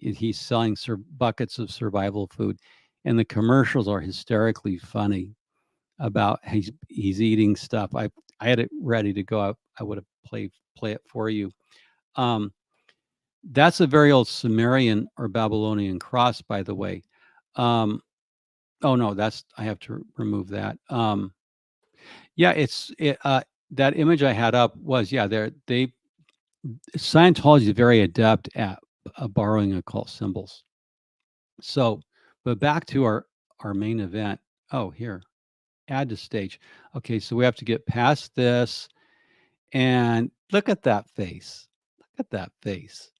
He's selling buckets of survival food, and the commercials are hysterically funny. about he's eating stuff. I had it ready to go. I would have play it for you. Um, that's a very old Sumerian or Babylonian cross, by the way. Oh no, I have to remove that. Yeah, that image I had up was Scientology is very adept at borrowing occult symbols. So, but back to our main event. Oh, here, add to stage. Okay, so we have to get past this, and look at that face. Look at that face.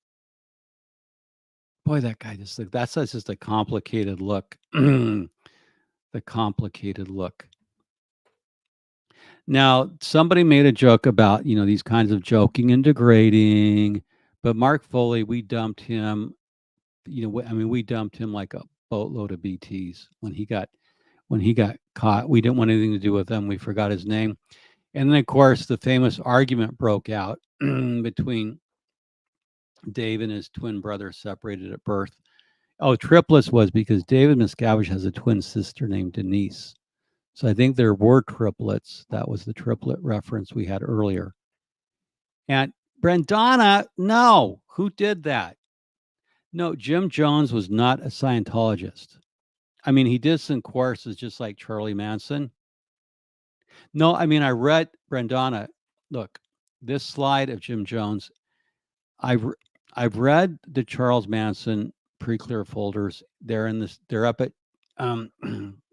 Boy, that guy that's just a complicated look. The complicated look. Now, somebody made a joke about, these kinds of joking and degrading, but Mark Foley, we dumped him, we dumped him like a boatload of BTs when he got caught. We didn't want anything to do with him. We forgot his name. And then, of course, the famous argument broke out between Dave and his twin brother separated at birth. Oh, triplets was because David Miscavige has a twin sister named Denise. So I think there were triplets. That was the triplet reference we had earlier. And Brendana, no, who did that? No, Jim Jones was not a Scientologist. I mean, he did some courses just like Charlie Manson. No, I mean, I read Brendana. Look, this slide of Jim Jones, I've read the Charles Manson pre-clear folders. They're up at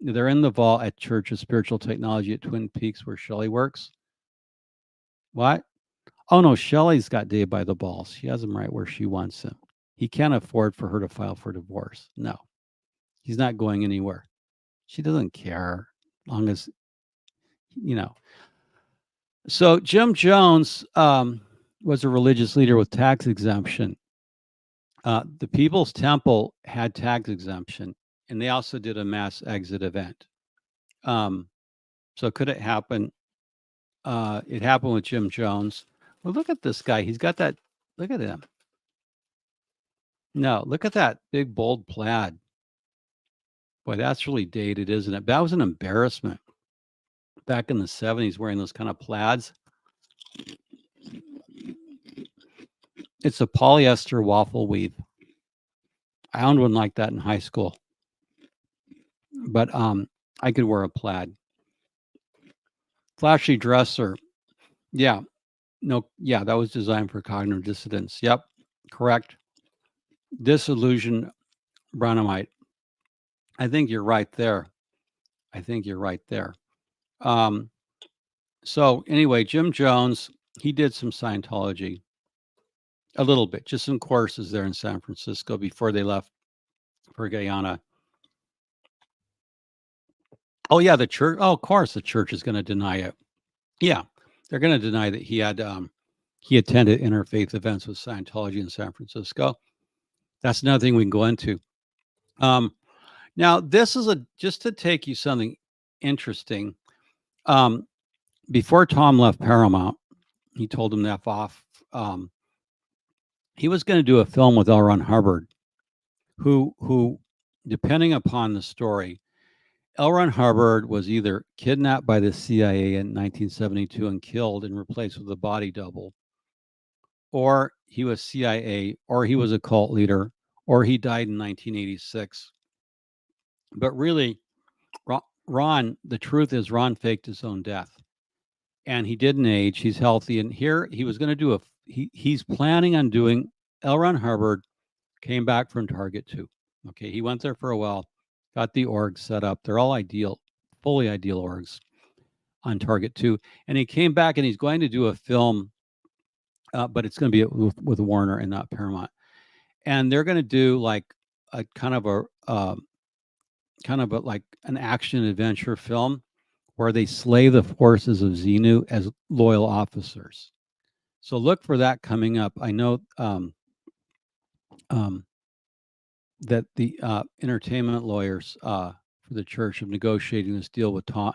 they're in the vault at Church of Spiritual Technology at Twin Peaks where Shelley works. What? Oh no, Shelley's got Dave by the balls. She has him right where she wants him. He can't afford for her to file for divorce. No, he's not going anywhere. She doesn't care, as long as So Jim Jones was a religious leader with tax exemption. The People's Temple had tax exemption, and they also did a mass exit event. So could it happen? It happened with Jim Jones. Well, look at this guy. He's got that. Look at him. No, look at that big, bold plaid. Boy, that's really dated, isn't it? That was an embarrassment back in the 70s wearing those kind of plaids. It's a polyester waffle weave. I owned one like that in high school. But I could wear a plaid. Flashy dresser. Yeah. No, yeah, that was designed for cognitive dissidence. Yep. Correct. Disillusion Brownamite. I think you're right there. So anyway, Jim Jones, he did some Scientology. A little bit, just some courses there in San Francisco before they left for Guyana. Oh yeah, the church. Oh, of course, the church is going to deny it. Yeah, they're going to deny that he attended interfaith events with Scientology in San Francisco. That's another thing we can go into. Now, this is just to take you something interesting. Before Tom left Paramount, he told him to F off. He was going to do a film with L. Ron Hubbard, who, depending upon the story, L. Ron Hubbard was either kidnapped by the CIA in 1972 and killed and replaced with a body double, or he was CIA, or he was a cult leader, or he died in 1986. But really, Ron, the truth is Ron faked his own death. And he didn't age. He's healthy. And here he was going to do he's planning on doing, L. Ron Hubbard came back from Target 2. Okay, he went there for a while, got the org set up. They're all fully ideal orgs on Target 2. And he came back and he's going to do a film, but it's going to be with Warner and not Paramount. And they're going to do like a kind of like an action adventure film where they slay the forces of Xenu as loyal officers. So look for that coming up. I know that the entertainment lawyers for the church are negotiating this deal with Tom.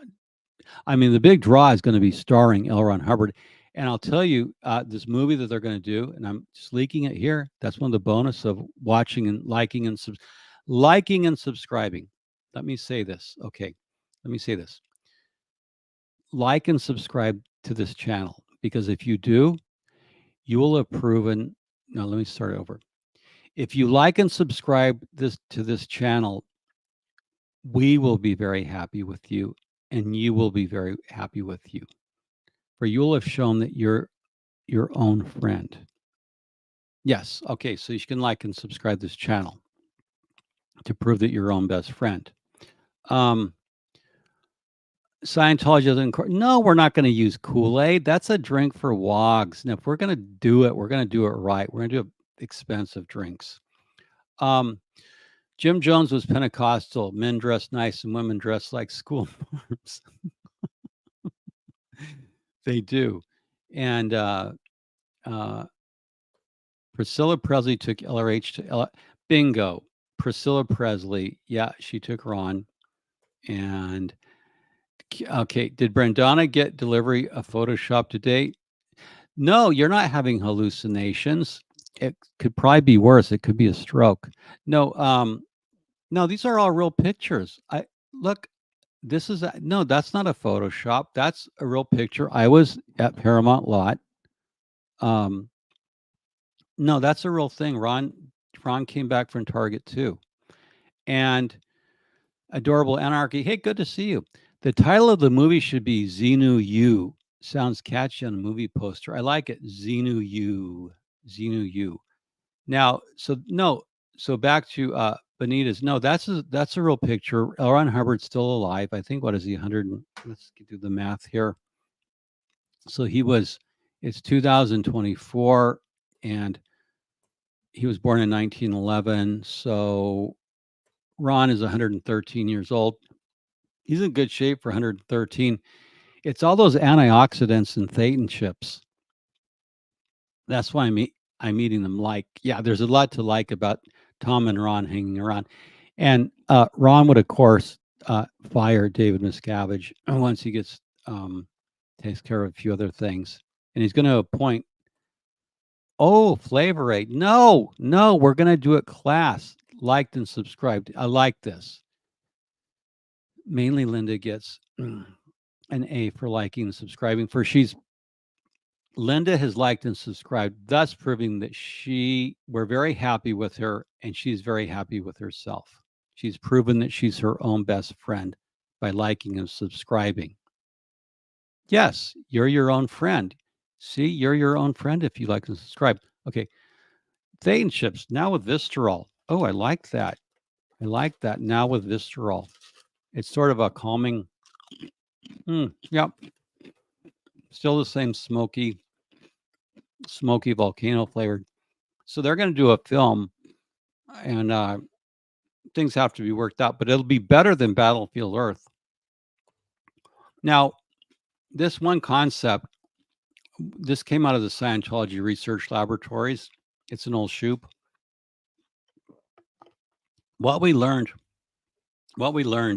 I mean, the big draw is going to be starring L. Ron Hubbard. And I'll tell you, this movie that they're going to do, and I'm just leaking it here, that's one of the bonus of watching and liking and subscribing. Let me say this. Okay. Let me say this. like and subscribe to this channel, because if you do, you will have proven. Now, let me start over. If you like and subscribe to this channel, we will be very happy with you, and you will be very happy with you. For you will have shown that you're your own friend. Yes. Okay. So you can like and subscribe this channel to prove that you're your own best friend. Scientology doesn't. No, we're not going to use Kool-Aid. That's a drink for wogs. And if we're going to do it, we're going to do it right. We're going to do expensive drinks. Jim Jones was Pentecostal. Men dress nice and women dress like school marms. They do. And Priscilla Presley took LRH to bingo. Priscilla Presley. Yeah, she took her on. And okay, did Brandana get delivery of Photoshop today? No, you're not having hallucinations. It could probably be worse. It could be a stroke. No, no, these are all real pictures. Look, this is no, that's not a Photoshop. That's a real picture. I was at Paramount Lot. No, that's a real thing. Ron came back from Target too. And Adorable Anarchy. Hey, good to see you. The title of the movie should be Xenu U. Sounds catchy on a movie poster. I like it. Xenu U. Xenu U. Now, so back to Benitez. No, that's a real picture. L. Ron Hubbard's still alive. I think, what is he, 100? Let's do the math here. So it's 2024, and he was born in 1911. So Ron is 113 years old. He's in good shape for 113. It's all those antioxidants and thetan chips. That's why I'm eating them. Like, yeah, there's a lot to like about Tom and Ron hanging around. And Ron would, of course, fire David Miscavige once he takes care of a few other things. And he's going to appoint, Flavor Aid. No, we're going to do it class. Liked and subscribed. I like this. Mainly Linda gets an A for liking and subscribing. Linda has liked and subscribed, thus proving that we're very happy with her, and she's very happy with herself. She's proven that she's her own best friend by liking and subscribing. Yes, you're your own friend. See, you're your own friend if you like and subscribe. Okay. Thetan chips, now with Visceral. Oh, I like that. Now with Visceral. It's sort of a calming. Yep. Still the same smoky volcano flavored. So they're going to do a film, and things have to be worked out, but it'll be better than Battlefield Earth. Now, this one concept, this came out of the Scientology Research Laboratories. It's an old shoop. What we learned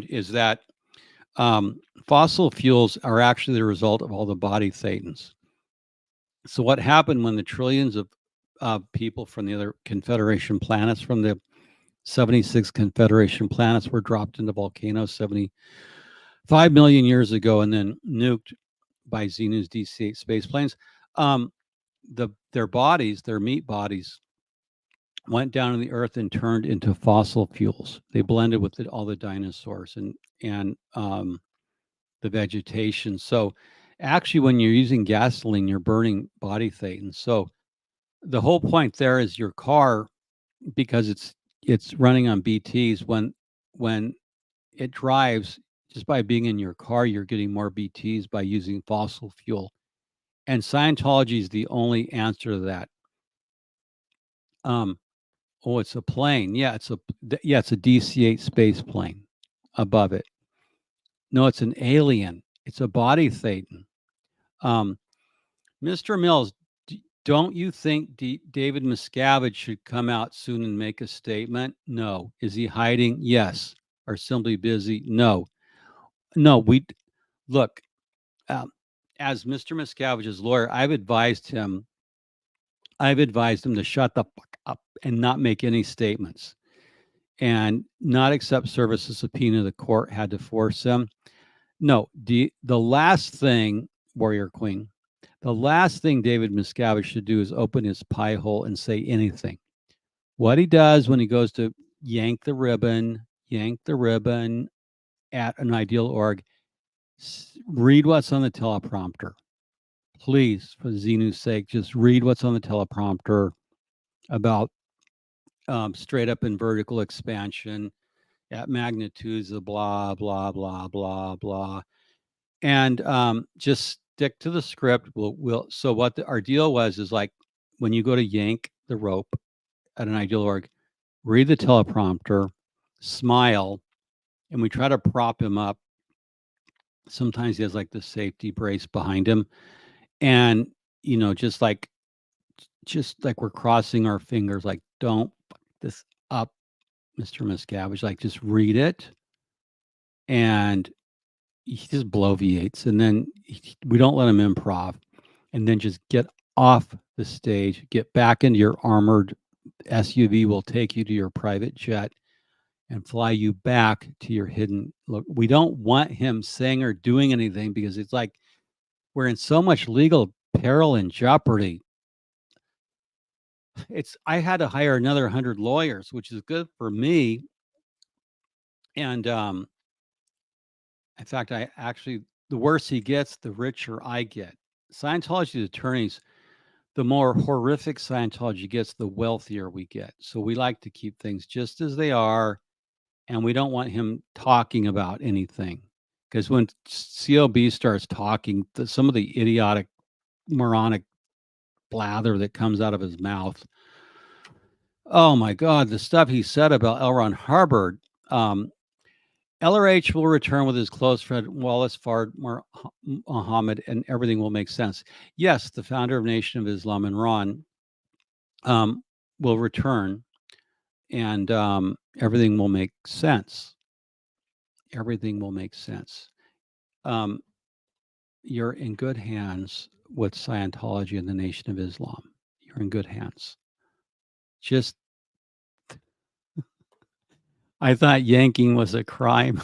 is that fossil fuels are actually the result of all the body thetans. So what happened when the trillions of people from the other Confederation planets, from the 76 Confederation planets, were dropped into volcanoes 75 million years ago and then nuked by Xenu's DC-8 space planes, their bodies, their meat bodies, went down to the earth and turned into fossil fuels. They blended with all the dinosaurs and the vegetation. So actually, when you're using gasoline, you're burning body thetans. So the whole point there is your car, because it's running on BTs, when it drives, just by being in your car, you're getting more BTs by using fossil fuel. And Scientology is the only answer to that. It's a plane. Yeah, it's a DC-8 space plane above it. No, it's an alien. It's a body thetan. Mr. Mills, don't you think David Miscavige should come out soon and make a statement? No. Is he hiding? Yes. Or simply busy? No. We look. As Mr. Miscavige's lawyer, I've advised him to shut the fuck up and not make any statements and not accept service. A subpoena the court had to force him. No, the last thing, Warrior Queen, the last thing David Miscavige should do is open his pie hole and say anything. What he does when he goes to yank the ribbon at an ideal org, read what's on the teleprompter. Please, for Xenu's sake, just read what's on the teleprompter about straight up and vertical expansion at magnitudes of blah, blah, blah, blah, blah. And just stick to the script. So what our deal was is like when you go to yank the rope at an ideal org, read the teleprompter, smile, and we try to prop him up. Sometimes he has like the safety brace behind him. And, just like we're crossing our fingers, like, don't fuck this up, Mr. Miscavige. Like, just read it. And he just bloviates. And then we don't let him improv. And then just get off the stage, get back into your armored SUV, will take you to your private jet and fly you back to your hidden look. We don't want him saying or doing anything because it's like we're in so much legal peril and jeopardy. I had to hire another 100 lawyers, which is good for me. And in fact, the worse he gets, the richer I get. Scientology attorneys, the more horrific Scientology gets, the wealthier we get. So we like to keep things just as they are, and we don't want him talking about anything. Because when COB starts talking, some of the idiotic, moronic blather that comes out of his mouth, oh my God, the stuff he said about L. Ron Hubbard. LRH will return with his close friend Wallace Fard Muhammad, and everything will make sense. Yes, the founder of Nation of Islam and Ron will return, and everything will make sense. Everything will make sense. You're in good hands with Scientology and the Nation of Islam. You're in good hands. Just, I thought yanking was a crime.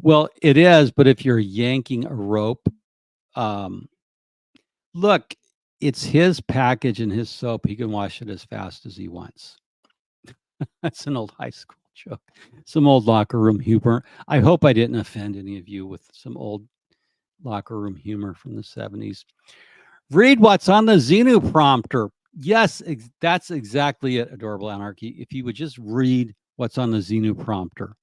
Well, it is, but if you're yanking a rope, look, it's his package and his soap. He can wash it as fast as he wants. That's an old high school joke. Some old locker room humor. I hope I didn't offend any of you with some old locker room humor from the 70s. Read what's on the Xenu prompter. Yes, that's exactly it, Adorable Anarchy. If you would just read what's on the Xenu prompter.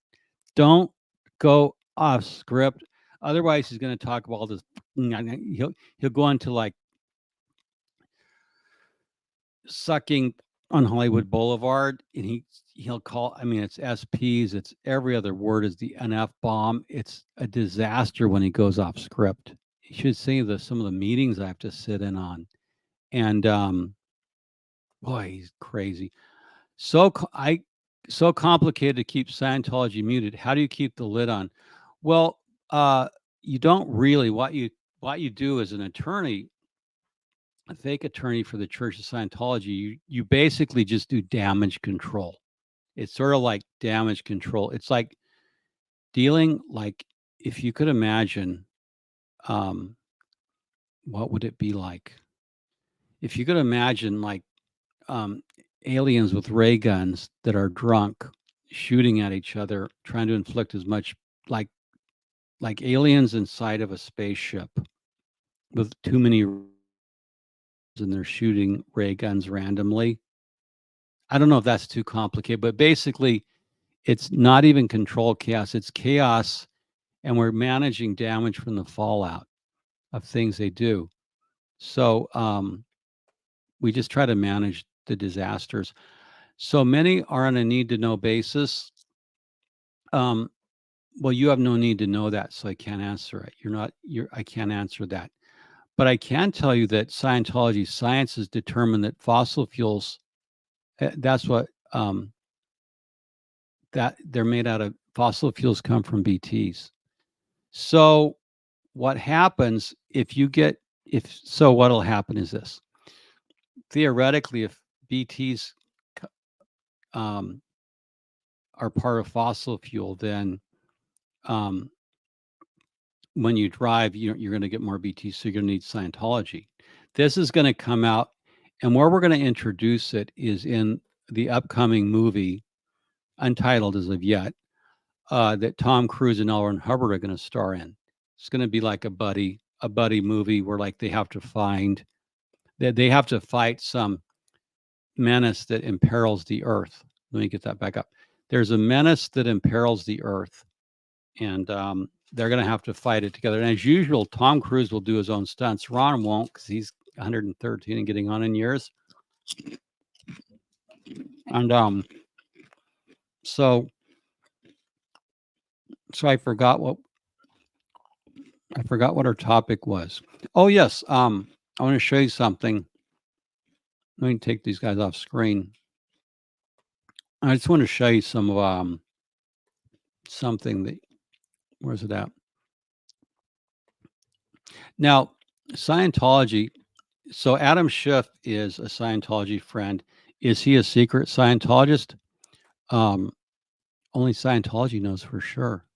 Don't go off script. Otherwise, he's going to talk about all this. He'll go into like sucking on Hollywood Boulevard, and he'll call. I mean, it's SPs. It's every other word is the NF bomb. It's a disaster when he goes off script. You should see some of the meetings I have to sit in on, and boy, he's crazy. So complicated to keep Scientology muted. How do you keep the lid on? Well, you don't really. What you do as an attorney, a fake attorney for the Church of Scientology, you basically just do damage control. It's sort of like damage control. It's like dealing, like, if you could imagine, what would it be like? If you could imagine, like, aliens with ray guns that are drunk, shooting at each other, trying to inflict as much, like aliens inside of a spaceship with too many, and they're shooting ray guns randomly. I don't know if that's too complicated, but basically it's not even control chaos. It's chaos, and we're managing damage from the fallout of things they do. So we just try to manage the disasters. So many are on a need to know basis. Well, you have no need to know that, so I can't answer it. I can't answer that. But I can tell you that Scientology science has determined that fossil fuels, that's what, that they're made out of, fossil fuels come from BTs. So what happens what'll happen is this. Theoretically, if BTs are part of fossil fuel, then when you drive, you're going to get more BT, so you're going to need Scientology. This is going to come out, and where we're going to introduce it is in the upcoming movie, untitled as of yet, that Tom Cruise and Hubbard are going to star in. It's going to be like a buddy movie where like they have to fight some menace that imperils the earth. Let me get that back up. There's a menace that imperils the earth, and they're going to have to fight it together. And as usual, Tom Cruise will do his own stunts. Ron won't, because he's 113 and getting on in years. And so I forgot what our topic was. Oh yes, I want to show you something. Let me take these guys off screen. I just want to show you some of something that, where's it at? Now, Scientology. So Adam Schiff is a Scientology friend. Is he a secret Scientologist? Only Scientology knows for sure.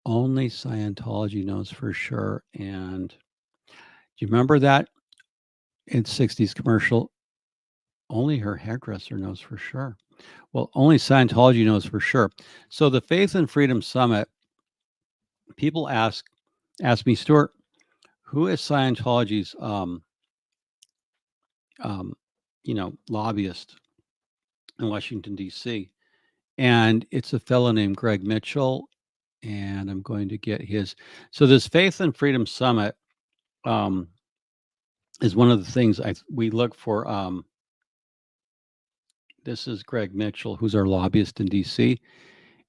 Only Scientology knows for sure. And do you remember that in 60s commercial? Only her hairdresser knows for sure. Well, only Scientology knows for sure. So the Faith and Freedom Summit, people ask me, Stuart, who is Scientology's lobbyist in Washington, D.C.? And it's a fellow named Greg Mitchell, and I'm going to get his. So this Faith and Freedom Summit is one of the things we look for. This is Greg Mitchell, who's our lobbyist in D.C.,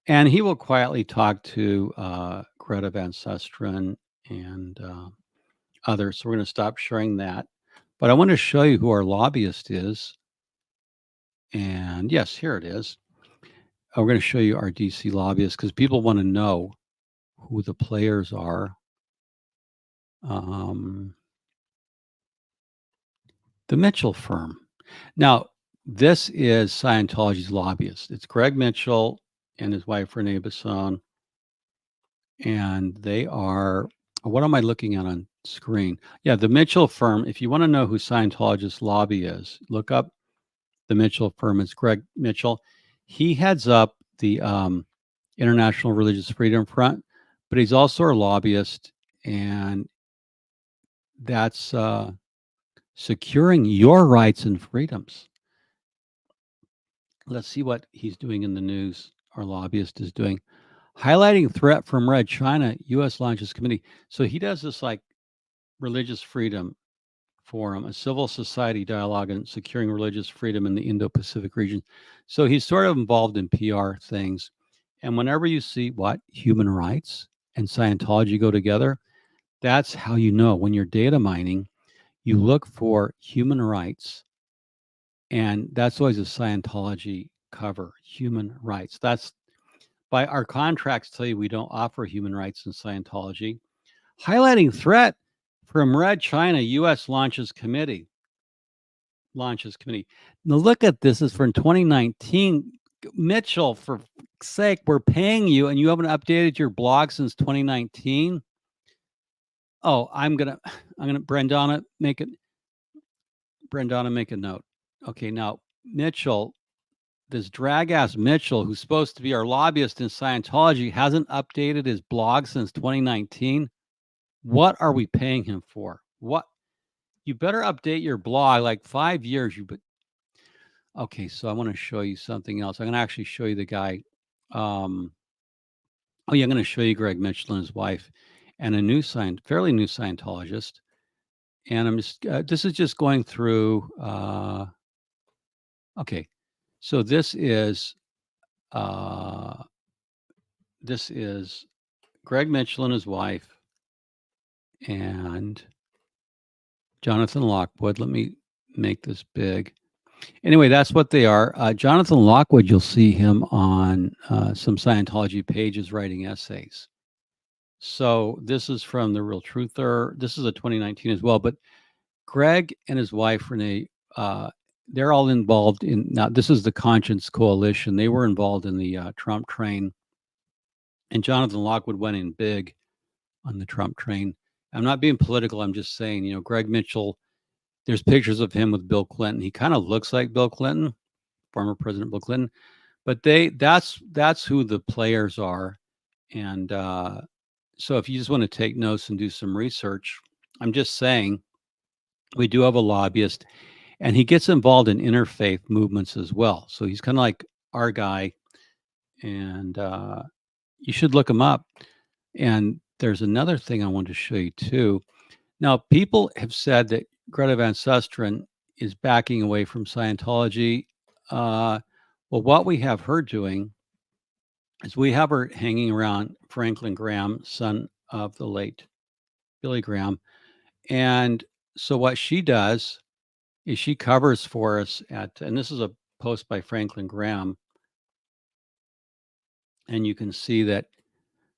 and he will quietly talk to Greta Van Susteren and others. So we're going to stop sharing that. But I want to show you who our lobbyist is. And yes, here it is. We're going to show you our DC lobbyist because people want to know who the players are. The Mitchell firm. Now, this is Scientology's lobbyist. It's Greg Mitchell and his wife, Renee Basson. And they are, what am I looking at on screen? Yeah, the Mitchell firm. If you want to know who Scientologist lobby is, look up the Mitchell firm. It's Greg Mitchell. He heads up the International Religious Freedom Front, but he's also a lobbyist, and that's securing your rights and freedoms. Let's see what he's doing in the news. Our lobbyist is doing. Highlighting threat from Red China, U.S. launches committee. So he does this like religious freedom forum, a civil society dialogue on securing religious freedom in the Indo-Pacific region. So he's sort of involved in PR things. And whenever you see what human rights and Scientology go together, that's how you know when you're data mining, you look for human rights. And that's always a Scientology cover, human rights. That's by our contracts tell you we don't offer human rights in Scientology. Highlighting threat from Red China, U.S. launches committee. Now look at this. This is from 2019. Mitchell, for sake, we're paying you, and you haven't updated your blog since 2019. Oh, I'm gonna Brendana make a note. Okay, now Mitchell, this drag ass Mitchell, who's supposed to be our lobbyist in Scientology, hasn't updated his blog since 2019. What are we paying him for? What? You better update your blog like 5 years. Okay, so I want to show you something else. I'm going to actually show you the guy. I'm going to show you Greg Mitchell and his wife and a fairly new Scientologist. And I'm just, this is just going through. Okay, so this is Greg Mitchell and his wife and Jonathan Lockwood. Let me make this big. Anyway, that's what they are. Jonathan Lockwood, you'll see him on some Scientology pages writing essays. So this is from The Real Truther. This is a 2019 as well. But Greg and his wife, Renee, they're all involved in, now this is the Conscience Coalition. They were involved in the Trump train. And Jonathan Lockwood went in big on the Trump train. I'm not being political. I'm just saying, Greg Mitchell, there's pictures of him with Bill Clinton. He kind of looks like Bill Clinton, former President Bill Clinton, but that's who the players are. And so if you just want to take notes and do some research, I'm just saying we do have a lobbyist, and he gets involved in interfaith movements as well. So he's kind of like our guy, and you should look him up. And there's another thing I wanted to show you too. Now, people have said that Greta Van Susteren is backing away from Scientology. Well, what we have her doing is we have her hanging around Franklin Graham, son of the late Billy Graham. And so what she does is she covers for us and this is a post by Franklin Graham. And you can see that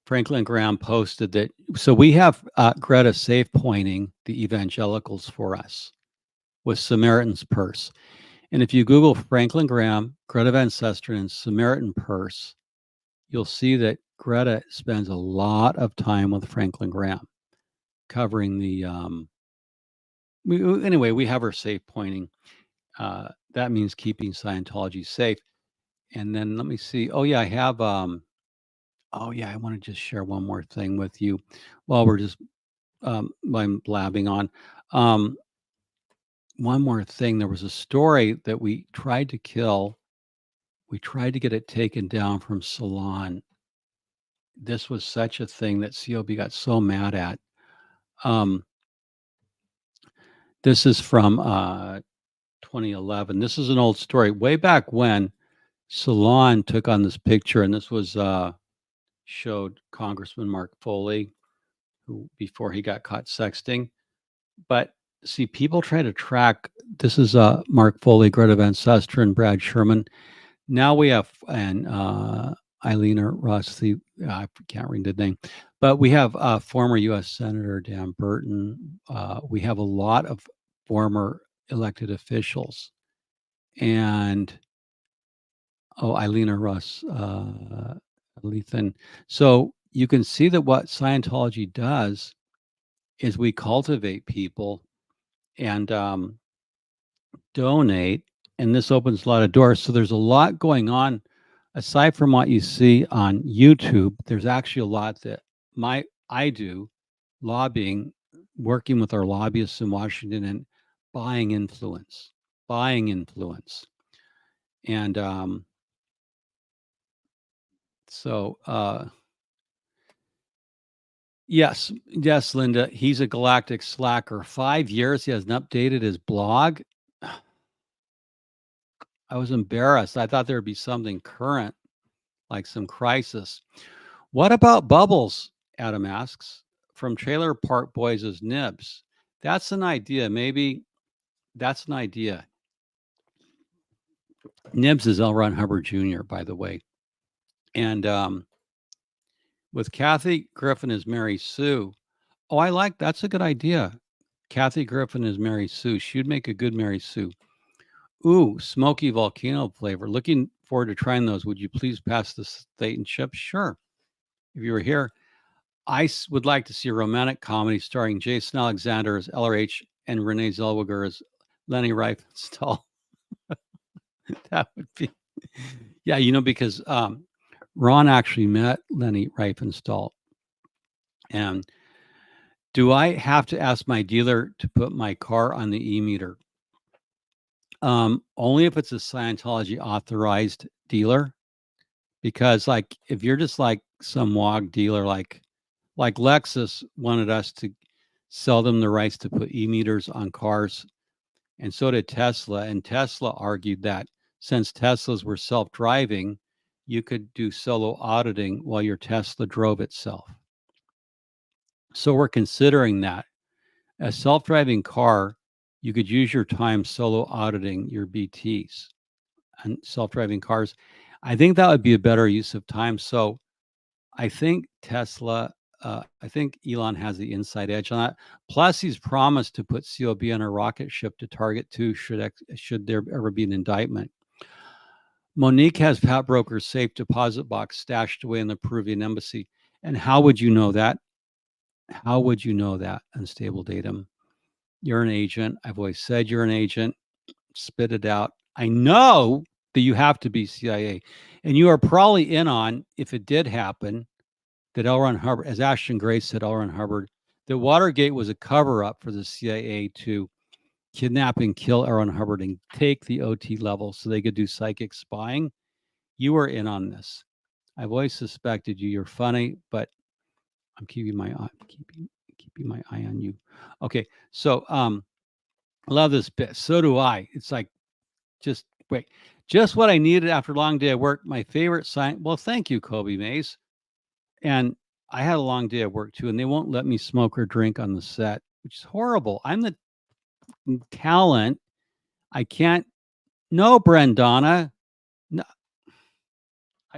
Franklin Graham posted that. So we have Greta safe pointing the evangelicals for us with Samaritan's Purse. And if you Google Franklin Graham, Greta Van Susteren, and Samaritan Purse, you'll see that Greta spends a lot of time with Franklin Graham covering the. Anyway, we have her safe pointing. That means keeping Scientology safe. And then let me see. Oh yeah, I have. Oh yeah, I want to just share one more thing with you while we're just I'm blabbing on. One more thing. There was a story that we tried to kill. We tried to get it taken down from Salon. This was such a thing that COB got so mad at. This is from 2011. This is an old story. Way back when Salon took on this picture, and this was showed Congressman Mark Foley, who before he got caught sexting. But see, people try to track. This is Mark Foley, Greta Van Susteren, Brad Sherman. Now we have Eileen Ross. I can't read the name, but we have former U.S. Senator Dan Burton. We have a lot of former elected officials, and Eileen Ross, Lethan. So you can see that what Scientology does is we cultivate people and donate, and this opens a lot of doors. So there's a lot going on aside from what you see on YouTube. There's actually a lot that I do lobbying, working with our lobbyists in Washington and buying influence. And yes, Linda, he's a galactic slacker. 5 years he hasn't updated his blog. I was embarrassed. I thought there'd be something current, like some crisis. What about Bubbles? Adam asks. From Trailer Park Boys' Nibs. That's an idea. Maybe that's an idea. Nibs is L. Ron Hubbard Jr., by the way. And with Kathy Griffin as Mary Sue. Oh, I like that's a good idea. Kathy Griffin as Mary Sue. She'd make a good Mary Sue. Ooh, smoky volcano flavor. Looking forward to trying those. Would you please pass the steak and chips? Sure. If you were here, I would like to see a romantic comedy starring Jason Alexander as LRH and Renee Zellweger as Lenny Riefenstahl. That would be, yeah, because Ron actually met Lenny Riefenstahl. And do I have to ask my dealer to put my car on the e-meter? Only if it's a Scientology authorized dealer, because like if you're just like some WOG dealer, like Lexus wanted us to sell them the rights to put e-meters on cars, and so did Tesla. And Tesla argued that since Teslas were self-driving, you could do solo auditing while your Tesla drove itself. So we're considering that. A self-driving car, you could use your time solo auditing your BTs and self-driving cars. I think that would be a better use of time. So I think Tesla, I think Elon has the inside edge on that. Plus, he's promised to put COB on a rocket ship to target too, should there ever be an indictment. Monique has Pat Broker's safe deposit box stashed away in the Peruvian embassy. And how would you know that? How would you know that? Unstable datum. You're an agent. I've always said you're an agent. Spit it out. I know that you have to be CIA. And you are probably in on, if it did happen, that L. Ron Hubbard, as Ashton Gray said, L. Ron Hubbard, that Watergate was a cover up for the CIA to kidnap and kill L. Ron Hubbard and take the OT level so they could do psychic spying. You were in on this. I've always suspected you. You're funny, but I'm keeping my eye on you. Okay, so I love this bit. So do I. It's like just wait, just what I needed after a long day of work. My favorite sign. Well, thank you, Kobe Mays. And I had a long day of work too, and they won't let me smoke or drink on the set, which is horrible. I'm the talent. I can't. No, Brendana. No,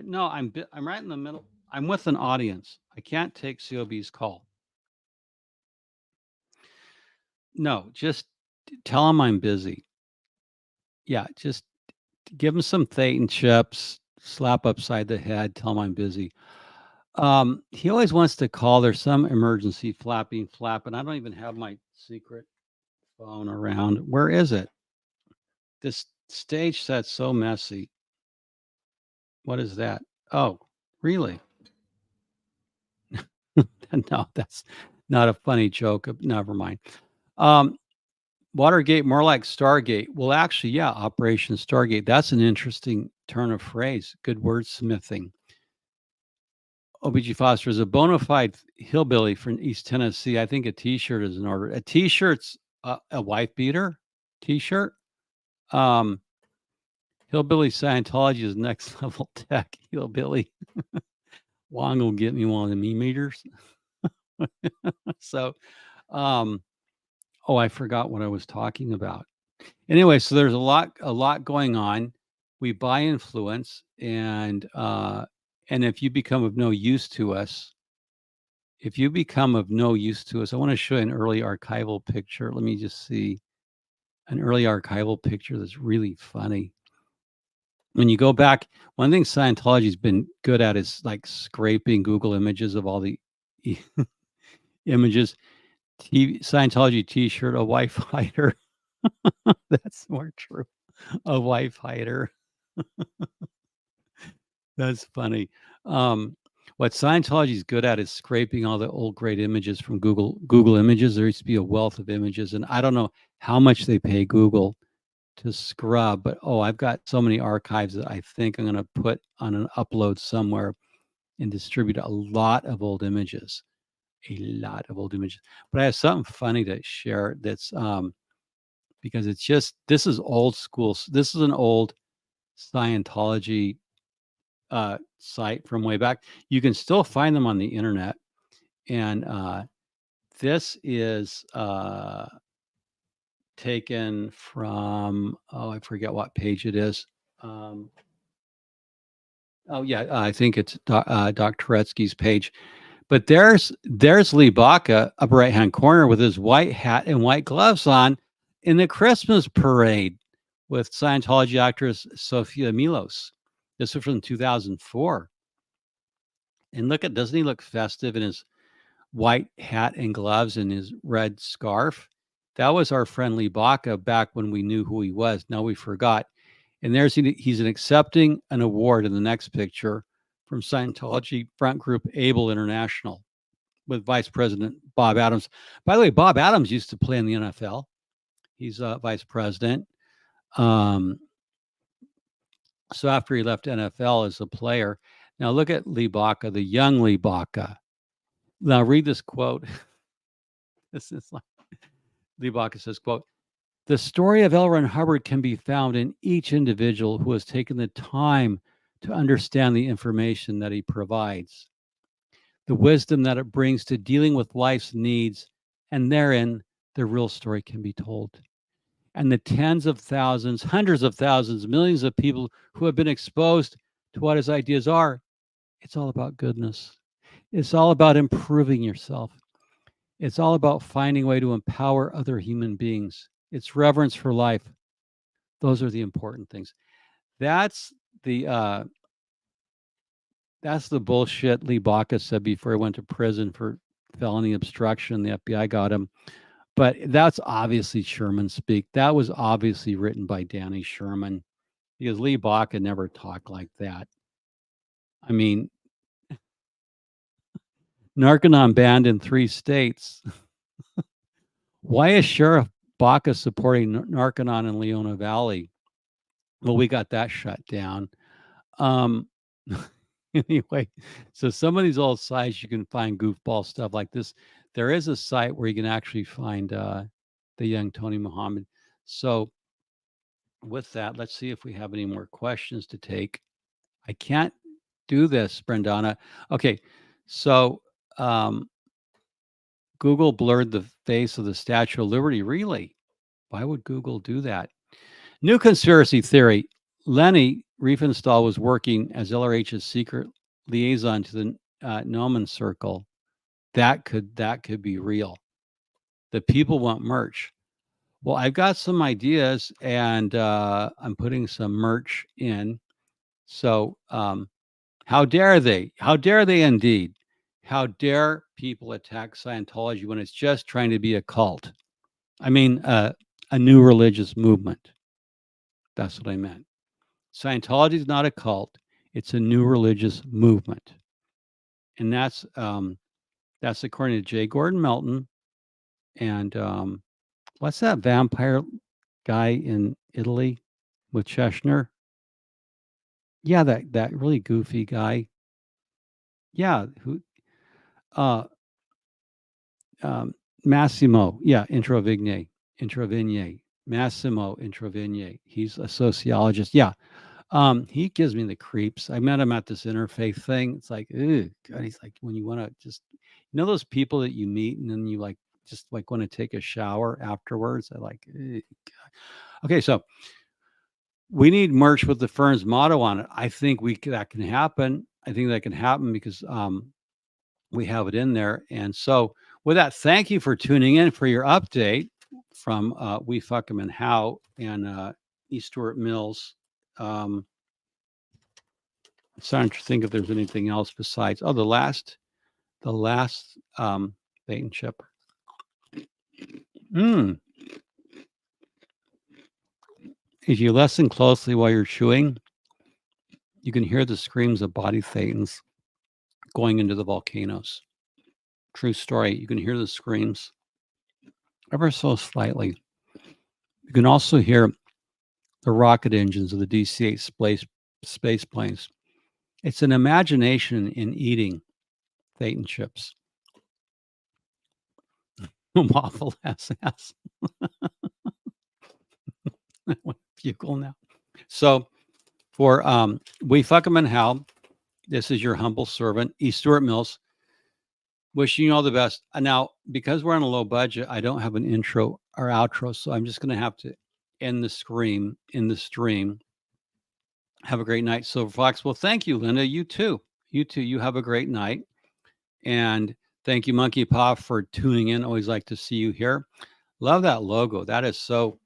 no. I'm right in the middle. I'm with an audience. I can't take COB's call. No, just tell him I'm busy. Yeah, just give him some Thetan chips, slap upside the head, tell him I'm busy. He always wants to call. There's some emergency flapping, and I don't even have my secret phone around. Where is it? This stage set's so messy. What is that? Oh, really? No, that's not a funny joke. Never mind. Watergate, more like Stargate. Well, actually, yeah, Operation Stargate. That's an interesting turn of phrase. Good wordsmithing. OBG Foster is a bona fide hillbilly from East Tennessee. I think a T-shirt is in order. A T-shirt's a wife beater T-shirt. Hillbilly Scientology is next level tech. Hillbilly. Wong will get me one of the me meters. So, oh, I forgot what I was talking about. Anyway, so there's a lot going on. We buy influence, and if you become of no use to us, I want to show you an early archival picture. Let me just see an early archival picture that's really funny. When you go back, one thing Scientology's been good at is like scraping Google images of all the images. Scientology T-shirt, a wife hider. That's more true. A wife hider. That's funny. What Scientology is good at is scraping all the old great images from Google Images. There used to be a wealth of images, and I don't know how much they pay Google to scrub, but I've got so many archives that I think I'm going to put on an upload somewhere and distribute a lot of old images. But I have something funny to share that's because it's just, this is old school. This is an old Scientology site from way back. You can still find them on the internet. And this is taken from, I forget what page it is. I think it's Dr. Turetsky's page. But there's Lee Baca, upper right-hand corner, with his white hat and white gloves on in the Christmas parade with Scientology actress Sophia Milos. This was from 2004. And doesn't he look festive in his white hat and gloves and his red scarf? That was our friend Lee Baca back when we knew who he was. Now we forgot. And he's accepting an award in the next picture from Scientology front group Able International with Vice President Bob Adams. By the way, Bob Adams used to play in the NFL. He's vice president. So after he left NFL as a player, now look at Lee Baca, the young Lee Baca. Now read this quote. This is like Lee Baca says, quote, "The story of L. Ron Hubbard can be found in each individual who has taken the time to understand the information that he provides, the wisdom that it brings to dealing with life's needs, and therein the real story can be told. And the tens of thousands, hundreds of thousands, millions of people who have been exposed to what his ideas are, it's all about goodness. It's all about improving yourself. It's all about finding a way to empower other human beings. It's reverence for life. Those are the important things." That's the bullshit Lee Baca said before he went to prison for felony obstruction. The FBI got him. But that's obviously Sherman speak. That was obviously written by Danny Sherman, because Lee Baca never talked like that. I mean, Narconon banned in 3 states. Why is Sheriff Baca supporting Narconon in Leona Valley? Well, we got that shut down. Anyway, so some of these old sites you can find goofball stuff like this. There is a site where you can actually find the young Tony Muhammad. So with that, let's see if we have any more questions to take. I can't do this, Brendana. Okay, so Google blurred the face of the Statue of Liberty. Really? Why would Google do that? New conspiracy theory. Lenny Riefenstahl was working as LRH's secret liaison to the Nomen Circle. That could be real. The people want merch. Well, I've got some ideas, and I'm putting some merch in. So how dare they? How dare they indeed? How dare people attack Scientology when it's just trying to be a cult? I mean, a new religious movement. That's what I meant. Scientology is not a cult. It's a new religious movement. And that's according to J. Gordon Melton. And what's that vampire guy in Italy with Cheshire? Yeah, that really goofy guy. Yeah, who Massimo. Yeah, Introvigne. Massimo Introvigne. He's a sociologist. Yeah. He gives me the creeps. I met him at this interfaith thing. It's like, ew, God, he's like, when you want to just, those people that you meet and then you just want to take a shower afterwards. I like, ew, God. Okay, so we need merch with the firm's motto on it. I think that can happen. I think that can happen because we have it in there. And so with that, thank you for tuning in for your update from We Fuck 'Em and How and E. Stuart Mills. I'm starting to think if there's anything else besides the last bait and chip. If you listen closely while you're chewing, you can hear the screams of body thetans going into the volcanoes. True story. You can hear the screams ever so slightly. You can also hear the rocket engines of the DC-8 space planes. It's an imagination in eating thetan chips. Waffle ass. I want to puke now. So for We Fuck 'Em and How, this is your humble servant, E. Stuart Mills. Wishing you all the best. Now, because we're on a low budget, I don't have an intro or outro, so I'm just going to have to end the stream. Have a great night, Silver Fox. Well, thank you, Linda. You too. You have a great night. And thank you, Monkey Paw, for tuning in. Always like to see you here. Love that logo. That is so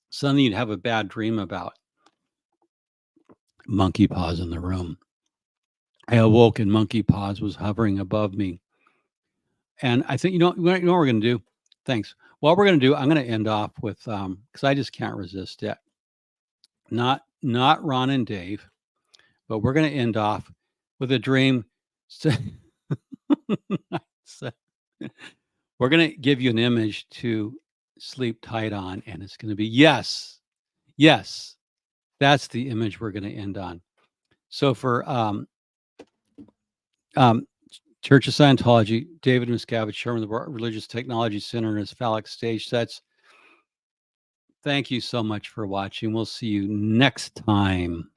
something you'd have a bad dream about. Monkey Paws in the room. I awoke and Monkey Paws was hovering above me. And I think, what we're going to do? Thanks. What we're going to do, I'm going to end off with, because I just can't resist it. Not Ron and Dave, but we're going to end off with a dream. We're going to give you an image to sleep tight on, and it's going to be yes, that's the image we're going to end on. So for Church of Scientology, David Miscavige, chairman of the Religious Technology Center, and his phallic stage sets. Thank you so much for watching. We'll see you next time.